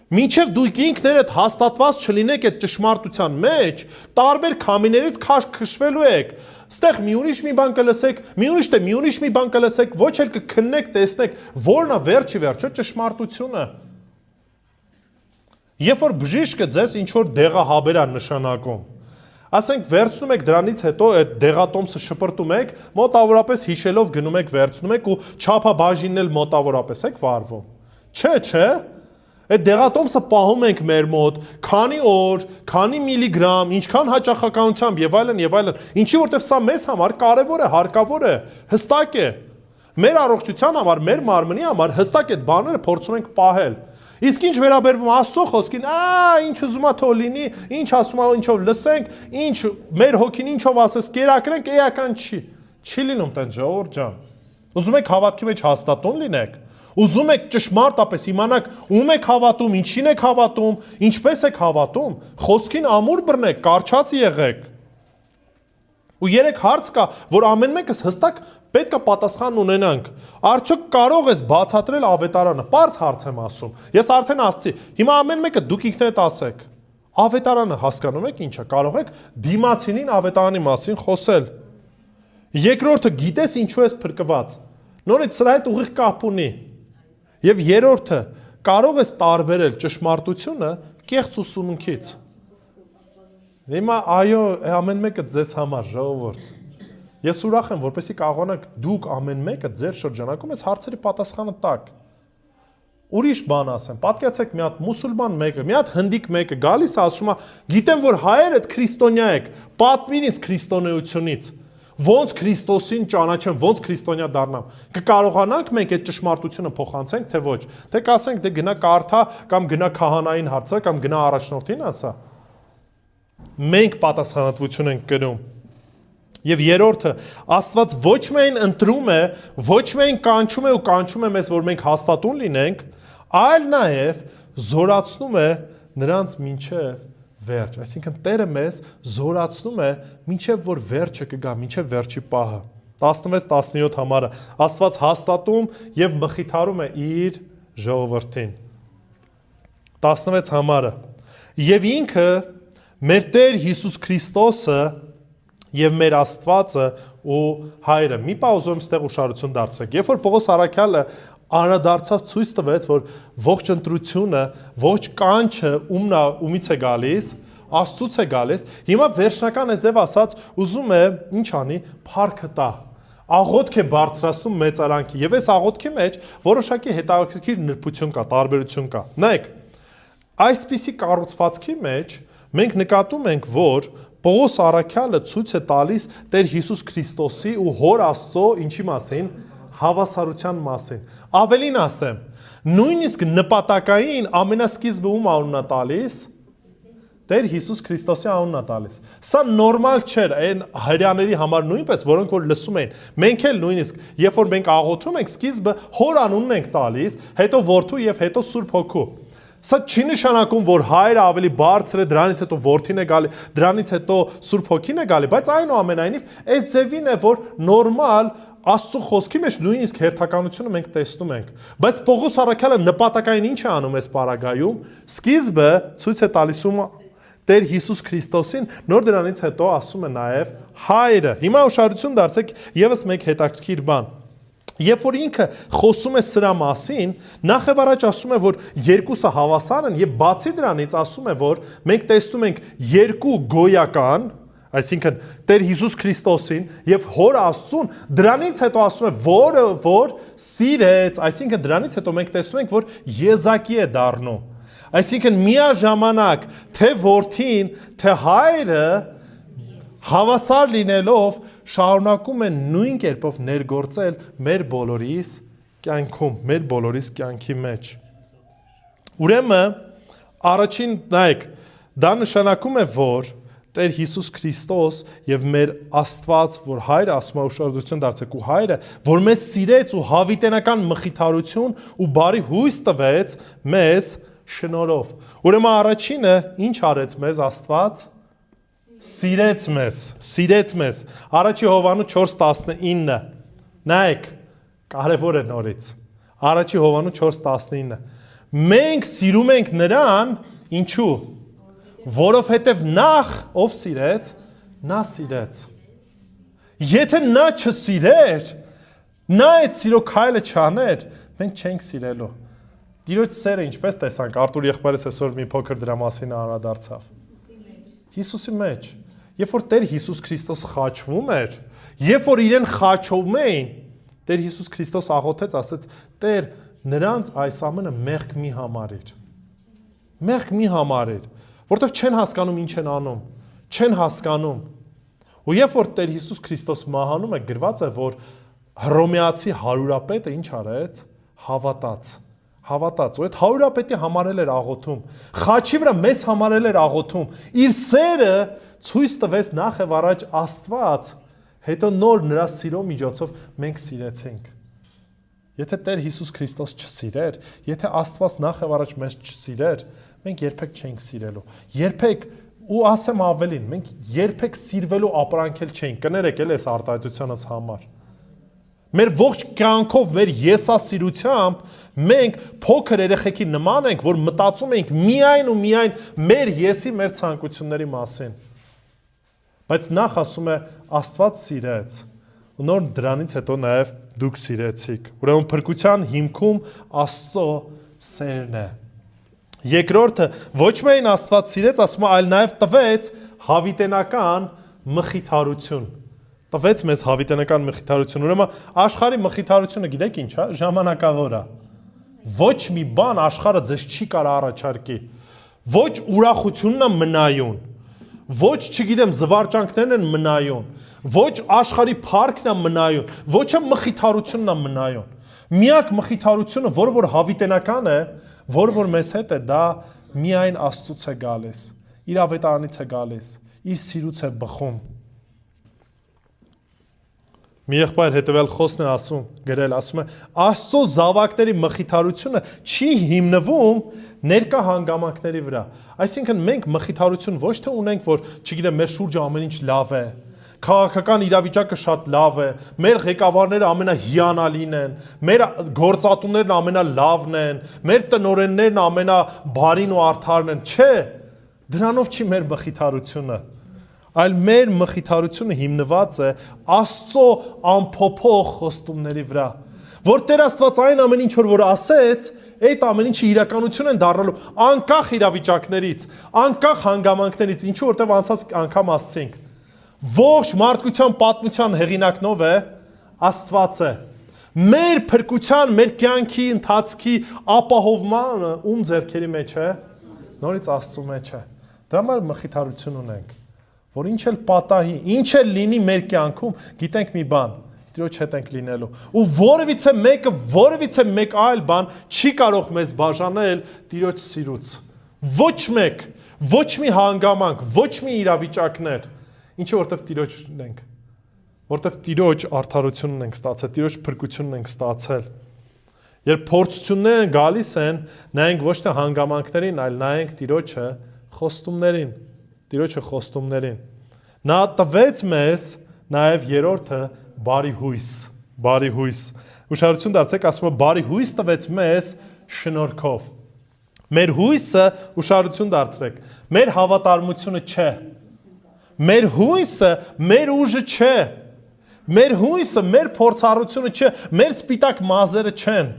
Մինչև դուք ինքներդ հաստատված չլինեք այդ ճշմարտության մեջ, տարբեր քամիներից քշվելու եք։ Ստեղ մի ուրիշ մի բան կլսեք, մի ուրիշ մի բան կլսեք, ոչ էլ կքննեք, տեսնեք, որն է վերջի վերջո ճշմարտությունը։ Երբ որ բժիշկը ձեզ ինչ որ դեղահաբեր է նշանակում, ասենք վերցնում եք դրանից հետո այդ դեղատոմսը շպրտում եք, մոտավորապես հիշելով գնում եք վերցնում եք ու չափաբաժինն էլ մոտավորապես եք վարվում։ Չէ։ Այդ դեղատոմսը պահում ենք մեր մոտ, քանի օր, քանի միլիգրամ, ինչքան հաճախականությամբ եւ այլն եւ այլն։ Ինչի որտեվ սա մեզ համար կարեւոր է, հարկավոր է, հստակ է։ Մեր առողջության համար, մեր մարմնի համար հստակ այդ բաները փորձում ենք պահել։ Իսկ ինչ վերաբերվում Աստծո խոսքին, ինչ ուզում է թող լինի, ինչ ասում է, ինչով լսենք, ինչ մեր հոգին ինչով ասես կերակրենք, էական չի։ Չի լինում տենց ժողովուրդ ջան։ Ուզում եք հավատքի մեջ հաստատուն լինեք։ Ուզում եք ճշմարտապես իմանաք ում եք հավատում, ինչին եք հավատում, ինչպես եք հավատում, խոսքին ամուր բռնեք, կարճած եղեք։ Ու երեք հարց կա, որ ամեն մեկս հստակ պետք է պատասխան ունենանք։ Արդյոք կարող ես բացատրել ավետարանը։ Պարզ հարց եմ ասում։ Ես արդեն ասացի։ Հիմա ամեն մեկը դուք ինքներդ ասեք։ Ավետարանը հասկանում եք ինչ է, կարող եք դիմացինին ավետարանի մասին խոսել։ Երկրորդը գիտես ինչու ես փրկված։ Նորից սրա հետ ուղիղ կապ ունի։ Եվ երրորդը կարող ես տարբերել ճշմարտությունը կեղծ ուսումնքից։ Հիմա այո, ամեն մեկը ձեզ համար ժողովուրդ։ Ես ուրախ եմ, որպեսզի կարողանաք դուք ամեն մեկը ձեր շրջանակում այս հարցերի պատասխանը տաք։ Ուրիշ բան ասեմ, պատկերացեք մի հատ մուսուլման մեկը, մի հատ հնդիկ մեկը գալիս է ասում է, գիտեմ որ հայեր եք քրիստոնյա եք, պատմին ինձ քրիստոնեությունից։ Ոնց Քրիստոսին ճանաչեմ, ոնց քրիստոնյա դառնամ։ Կկարողանանք մենք այդ ճշմարտությունը փոխանցենք, թե ոչ։ Թե կասենք դե գնա կարդա կամ գնա քահանային հարցը կամ գնա առաջնորդին ասա։ Մենք պատասխանատվություն ենք կրում։ Եվ երրորդը, Աստված ոչ միայն ընտրում է, ոչ միայն կանչում է ու կանչում է մեզ, որ մենք հաստատուն լինենք, այլ նաև զորացնում է նրանց մինչև վերջ, այսինքն Տերը մեզ զորացնում է մինչև որ վերջը կգա, մինչև վերջի պահը։ 16-17 համարը Աստված հաստատում եւ մխիթարում է իր ժողովրդին։ 16 համարը եւ ինքը մեր Տեր Հիսուս Քրիստոսը եւ մեր Աստվածը ու Հայրը։ Մի պահ ուզում եմ ստեղ ուշադրություն դարձնել։ Երբ որ Պողոս առաքյալը անդրադարձավ ցույց տվեց, որ ողջ ընտրությունը, ողջ կանչը ումից է գալիս, Աստծուց է գալիս, հիմա վերջնական էզև ասած ուզում է ինչ անի, փառքը տա։ Աղոթք է բարձրացնում մեծարանքի եւ այս աղոթքի մեջ որոշակի հետաքրքիր նրբություն կա, տարբերություն կա։ Նայեք, այսպիսի կառուցվածքի մեջ մենք նկատում ենք, որ Պողոս առաքյալը ցույց է տալիս Տեր Հիսուս Քրիստոսի ու Հոր Աստծո ինչի մասին, հավասարության մասին։ Ավելին ասեմ, նույնիսկ նպատակային ամենասկիզբը ում անունն է տալիս, Տեր Հիսուս Քրիստոսի անունն է տալիս։ Սա նորմալ չէր այն հрьяաների համար նույնպես, որոնք որ լսում էին։ Մենք էլ նույնիսկ, երբ որ մենք աղոթում ենք, սկիզբը հոր անունն ենք տալիս, հետո որդու եւ հետո Սուրբ Հոգու։ Սա չի նշանակում, որ հայրը ավելի բարձր է, դրանից հետո որդին է գալի, դրանից հետո Սուրբ Հոգին է գալի, բայց այնուամենայնիվ այս ձևին է, որ նորմալ Աստծո խոսքի մեջ նույնիսկ հերթականությունը մենք տեսնում ենք, բայց Պողոս առաքյալը նպատակային ինչ է անում այս պարագայում, սկիզբը ցույց է տալիս Տեր Հիսուս Քրիստոսին, նոր դրանից հետո ասում է նաև հայրը։ Հիմա ուշադրություն դարձեք եւս մեկ հետաքրքիր բան։ Երբ որ ինքը խոսում է սրա մասին, նախ եւ առաջ ասում է, որ երկուսը հավասար են եւ բացի դրանից ասում է, որ մենք տեսնում ենք երկու գոյական, այսինքն Տեր Հիսուս Քրիստոսին եւ Հոր Աստծուն, դրանից հետո ասում է, որը որ սիրեց, այսինքն դրանից հետո մենք տեսնում ենք, որ եզակի է դառնում։ Այսինքն միաժամանակ թե որդին, թե հայրը հավասար լինելով շարունակում են նույն կերպով ներգործել մեր բոլորիս կյանքում, մեր բոլորիս կյանքի մեջ։ Ուրեմն առաջին նայեք, դա նշանակում է, որ Տեր Հիսուս Քրիստոս եւ մեր Աստված, որ հայրը ասում է ուշադրություն դարձեք ու հայրը, որ մեզ սիրեց ու հավիտենական մխիթարություն ու բարի հույս տվեց մեզ շնորհով։ Ուրեմն առաջինը ինչ արեց մեզ Աստված սիրեց մեզ։ Առաջի Հովհաննես 4:19։ Նայեք, կարևոր է նորից։ Առաջի Հովհաննես 4:19։ Մենք սիրում ենք նրան, ինչու՞։ Որովհետև նախ ով սիրեց, նա սիրեց։ Եթե նա չսիրեր, նա այդ սիրո քայլը չաներ, մենք չենք սիրելու։ Տիրոջ սերը ինչպես տեսանք, Արտուր եղբայրս այսօր մի փոքր դրա մասին անդրադարձավ։ Հիսուսի մեջ։ Երբ որ Տեր Հիսուս Քրիստոս խաչվում էր, երբ որ իրեն խաչում էին, Տեր Հիսուս Քրիստոս աղոթեց, ասեց. Տեր, նրանց այս ամենը մեղք մի համարիր։ Մեղք մի համարիր, որտեվ չեն հասկանում ինչ են անում, չեն հասկանում։ Ու երբ որ Տեր Հիսուս Քրիստոս մահանում է, գրված է, որ Հռոմեացի հարուրապետը ինչ արեց, հավատաց, ու այդ հարուրապետի համարել էր աղոթում, խաչի վրա մեզ համարել էր աղոթում, իր սերը ցույց տվեց նախ եւ առաջ Աստված, հետո նոր նրա սիրո միջոցով մենք սիրեցինք։ Եթե Տեր Հիսուս Քրիստոս չսիրեր, եթե Աստված նախ եւ առաջ մեզ չսիրեր, մենք երբեք չենք սիրելու։ Երբեք, ու ասեմ ավելին, մենք երբեք սիրվելու ապրանքել չենք, կներեք էլ այս արտահայտությունս համար։ Մեր ողջ կյանքով, մեր եսասիրությամբ մենք փոքր երեխեքի նման ենք, որ մտածում ենք միայն ու միայն մեր եսի, մեր ցանկությունների մասին։ Բայց նախ ասում է Աստված սիրեց, ու նոր դրանից հետո նաև դուք սիրեցիք։ Ուրեմն փրկության հիմքում Աստծո սերն է։ Երկրորդը ոչ միայն Աստված սիրեց, ասում է, այլ նաև տվեց հավիտենական մխիթարություն։ Տվեց մեզ հավիտենական մխիթարություն։ Ուրեմն աշխարհի մխիթարությունը գիտեք ինչ է, ժամանակավոր է։ Ոչ մի բան աշխարհը ձեզ չի կարող առաջարկի։ Ոչ ուրախությունն է մնայուն, ոչ, չգիտեմ, զվարճանքներն են մնայուն, ոչ աշխարհի փառքն է մնայուն, ոչ մխիթարությունն է մնայուն։ Միակ մխիթարությունը, որ հավիտենական է, որ մեզ հետ է, դա միայն Աստծուց է գալիս, իր ավետարանից է գալիս, իր սիրուց է բխում։ Մի եղբայր հետևյալ խոսքն է ասում է, Աստծո զավակների մխիթարությունը չի հիմնվում ներկա հանգամանքների վրա։ Այսինքն մենք մխիթարություն ոչ թե ունենք, որ, չգիտեմ, մեր շուրջը ամեն ինչ լավ է, քաղաքական իրավիճակը շատ լավ է, մեր ղեկավարները ամենահիանալին են, մեր գործատուներն ամենալավն են, մեր տնօրեններն ամենաբարին ու արդարն են, չէ, դրանով չի մեր մխիթարությունը, այլ մեր մխիթարությունը հիմնված է Աստծո անփոփոխ խոստումների վրա, որ Տեր Աստված այն ամեն ինչ որ ասեց, այդ ամեն ինչը իրականություն են դառնալու անկախ իրավիճակներից, անկախ հանգամանքներից, ինչու որտեղ անցած անգամ ասցինք։ Ողջ մարդկության պատմության հեղինակնով է Աստված է։ Մեր փրկության, մեր կյանքի ընթացքի ապահովմանը ում ձեռքերի մեջ է, նորից Աստծո մեջ է։ Դրա համար մխիթարություն ունենք, որ ինչ էլ պատահի, ինչ էլ լինի մեր կյանքում, գիտենք մի բան, Տիրոջ հետ ենք լինելու։ Ու որևիցե մեկ այլ բան չի կարող մեզ բաժանել Տիրոջ սիրուց։ Ոչ մեկ, Ոչ մի հանգամանք, ոչ մի իրավիճակներ, ինչը որտեվ Տիրոջն ենք, որտեվ Տիրոջ արդարությունն ենք ստացել, Տիրոջ փրկությունն ենք ստացել։ Երբ փորձությունները գալիս են, նայենք ոչ թե հանգամանքներին, այլ նայենք Տիրոջը խոստումներին, Տիրոջը խոստումներին։ Նա տվեց մեզ նաև երրորդը բարի հույս, բարի հույս։ Ուշադրություն դարձեք, ասում է բարի հույս տվեց մեզ շնորհքով։ Մեր հույսը, ուշադրություն դարձրեք, մեր հավատարմությունը չէ։ Մեր հույսը մեր ուժը չէ։ Մեր հույսը մեր փորձառությունը չէ, մեր սպիտակ մազերը չեն։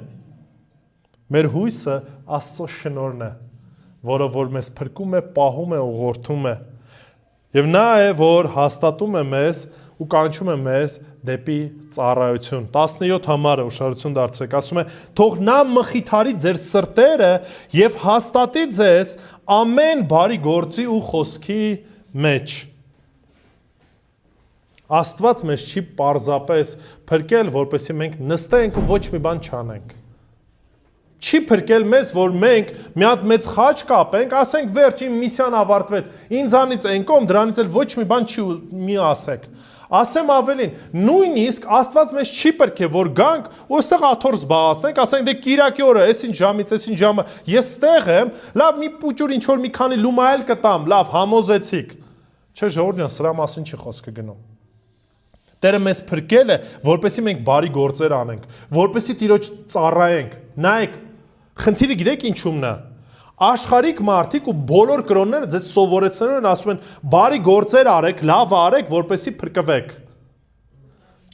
Մեր հույսը Աստծո շնորհն է, որը որ մեզ փրկում է, պահում է, ուղղորդում է։ Եվ նա է, որ հաստատում է մեզ ու կանչում է մեզ դեպի ծառայություն։ 17 համարը ուշադրություն դարձրեք, ասում է. թող նա մխիթարի ձեր սրտերը եւ հաստատի ձեզ ամեն բարի գործի ու խոսքի մեջ։ Աստված մեզ չի պարզապես փրկել, որպեսզի մենք նստենք ու ոչ մի բան չանենք։ Չի փրկել մեզ, որ մենք մի հատ մեծ խաչ կապենք, ասենք վերջ իմ միսիան ավարտվեց, ինձանից են կողմ, դրանից էլ ոչ մի բան մի ասեք։ Ասեմ ավելին, նույնիսկ Աստված մեզ չի փրկել, որ գանք ու այստեղ աթոռ զբաղացնենք, ասենք դե Կիրակի օրը, այսին ժամից, այսին ժամը ես ստեղ եմ, լավ մի պուճուր ինչ որ մի քանի լումայել կտամ, լավ համոզեցիք։ Չէ, ժողովուրդ ջան, սրա մասին չի խոսքը գնում։ Տերը մեզ փրկել է, որպեսզի մենք բարի գործեր անենք, որպեսզի Տիրոջ ծառայենք։ Նայեք, խնդիրը գիտեք ինչումն է։ Աշխարհիկ մարդիկ ու բոլոր կրոնները ձեզ սովորեցնում են, ասում են բարի գործեր արեք, լավ արեք, որպեսզի փրկվեք։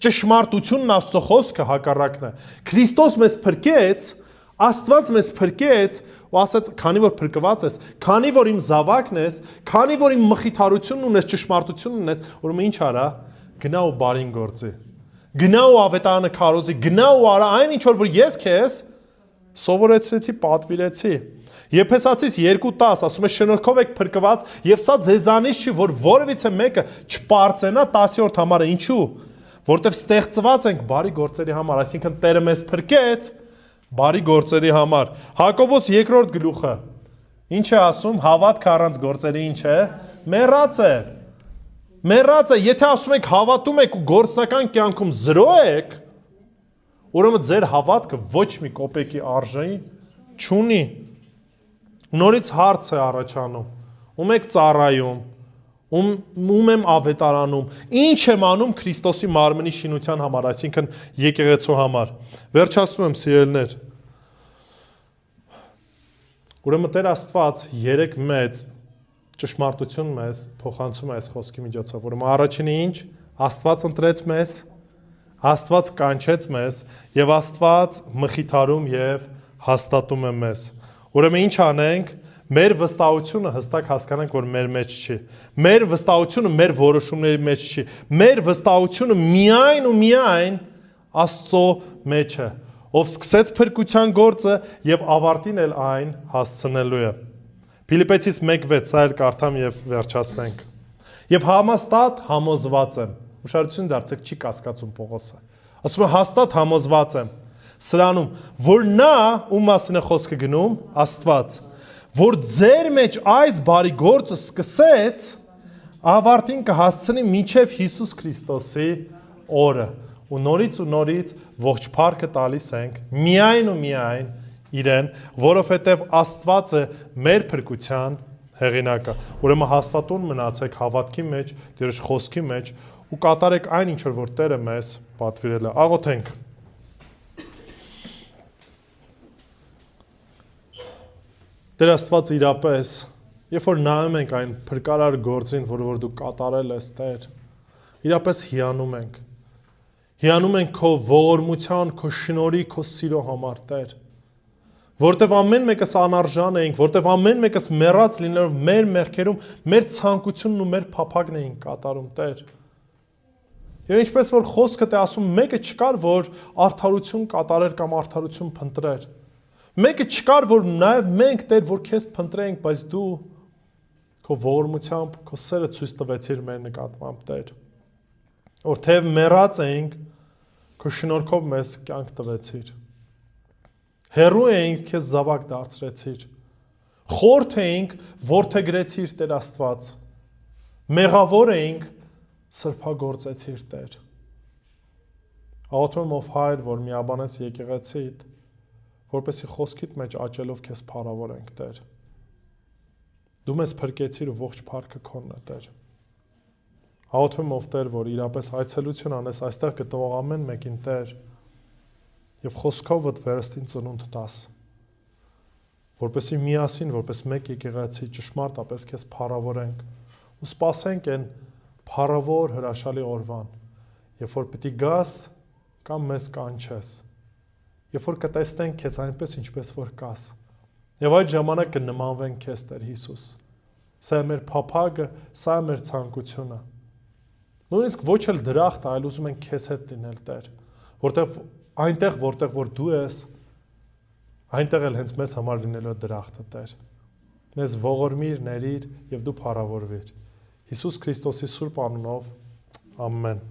Ճշմարտությունն Աստծո խոսքը հակառակն է։ Քրիստոս մեզ փրկեց, Աստված մեզ փրկեց ու ասաց, քանի որ փրկված ես, քանի որ իմ զավակն ես, քանի որ իմ մխիթարությունն ունես, ճշմարտությունն ունես, ուրեմն ինչ արա, գնա ու բարին գործի։ Գնա ու ավետարանը քարոզի, գնա ու արա այն ինչ որ ես քեզ սովորեցրեցի, պատվիրեցի։ Եփեսացիս 2:10 ասում է շնորհքով եք փրկված եւ սա ձեզանից չի, որ որևիցե մեկը չպարծենա 10-րդ համարը, ինչու? Որտեվ ստեղծված ենք բարի գործերի համար, այսինքն Տերը մեզ փրկեց բարի գործերի համար։ Հակոբոս 2-րդ գլուխը ինչ է ասում, հավատքը առանց գործերի ինչ է? Մեռած է։ Մեռած է, եթե ասում եք հավատում եք ու գործնական կյանքում 0 եք, ուրեմն ձեր հավատքը ոչ մի կոպեկի արժեի չունի։ Նորից հարց է առաջանում, ում եք ծառայում, ում եմ ավետարանում, ինչ եմ անում Քրիստոսի մարմնի շինության համար, այսինքն եկեղեցու համար։ Վերջացնում եմ սիրելիներ։ Ուրեմն Տեր Աստված 3 մեծ ճշմարտություն մեզ փոխանցում է այս խոսքի միջոցով։ Ուրեմն առաջինը ինչ, Աստված ընտրեց մեզ, Աստված կանչեց մեզ եւ Աստված մխիթարում եւ հաստատում է մեզ։ Ուրեմն ինչ անենք, մեր վստահությունը հստակ հասկանանք, որ մեր մեջ չի։ Մեր վստահությունը մեր որոշումների մեջ չի։ Մեր վստահությունը միայն ու միայն Աստծո մեջ է, ով սկսեց փրկության գործը եւ ավարտին էլ այն հասցնելու է։ Փիլիպպեցիս 1:6 սա էլ կարդամ եւ վերջացնենք։ Եվ համաստատ համոզված եմ։ Ուշադրություն դարձեք, չի կասկածում Պողոսը։ Ասում է հաստատ համոզված եմ սրանում, որ նա ում մասին է խոսքը գնում, Աստված, որ ձեր մեջ այս բարի գործը սկսեց, ավարտին կհասցնի մինչև Հիսուս Քրիստոսի օրը։ Ու նորից ողջ փառքը տալիս ենք միայն ու միայն իրեն, որովհետև Աստվածը մեր փրկության հեղինակը։ Ուրեմն հաստատուն մնացեք հավատքի մեջ, Տիրոջ խոսքի մեջ ու կատարեք այն ինչ որ Տերը մեզ պատվիրել է։ Աղոթենք։ Տեր Աստված իրապես, երբ որ նայում ենք այն փրկարար գործին, որ դու կատարել ես, Տեր, իրապես հիանում ենք։ Հիանում ենք քո ողորմության, քո շնորհի, քո սիրո համար, Տեր։ Որտեվ ամեն մեկս անարժան էինք, որտեվ ամեն մեկս մեռած լինելով մեր մեղքերում, մեր ցանկությունն ու մեր փափագն էինք կատարում, Տեր։ Եվ ինչպես որ խոսքդ է ասում, մեկը չկար, որ արդարություն կատարեր կամ արդարություն փնտրեր։ Մեկը չկար, որ նաև մենք, Տեր, որ քեզ փնտրենք, բայց դու քո ողորմությամբ, քո սերը ցույց տվեցիր մեր նկատմամբ, Տեր։ Որտեվ մեռած էինք, քո շնորհքով մեզ կյանք տվեցիր։ Հեռու էինք, քեզ զավակ դարձրեցիր։ Խորթ էինք, որդեգրեցիր Տեր Աստված։ Մեղավոր էինք, սրբագործեցիր Տեր։ Աղոթում եմ ով Հայր, որ միաբանես եկեղեցիդ, որպեսզի խոսքիդ մեջ աճելով քեզ փառավորենք Տեր։ Դու մեզ փրկեցիր ու ողջ փառքը քոնն է Տեր։ Աղոթում եմ ով Տեր, որ իրապես այցելություն անես այստեղ գտնվող ամեն մեկին Տեր եւ խոսքովդ վերստին ծնունդ տաս, որպեսզի միասին, որպես մեկ եկեղեցի ճշմարտապես քեզ փառավորենք ու սպասենք այն փառավոր հրաշալի օրվան, երբ որ պիտի գաս կամ մեզ կանչես, երբ որ կտեսնենք քեզ այնպես ինչպես որ կաս, եւ այդ ժամանակ կնմանվենք քեզ Տեր Հիսուս։ Սա է մեր փափագը, սա է մեր ցանկությունը։ Նույնիսկ ոչ էլ դրախտ, այլ ուզում ենք քեզ հետ լինել Տեր, որտեղ այնտեղ որտեղ որ դու ես, այնտեղ էլ հենց մեզ համար լինելու դրախտը Տեր։ Մեզ ողորմիր, ներիր եւ դու փառավորվիր։ Հիսուս Քրիստոսի սուրբ անունով, ամեն։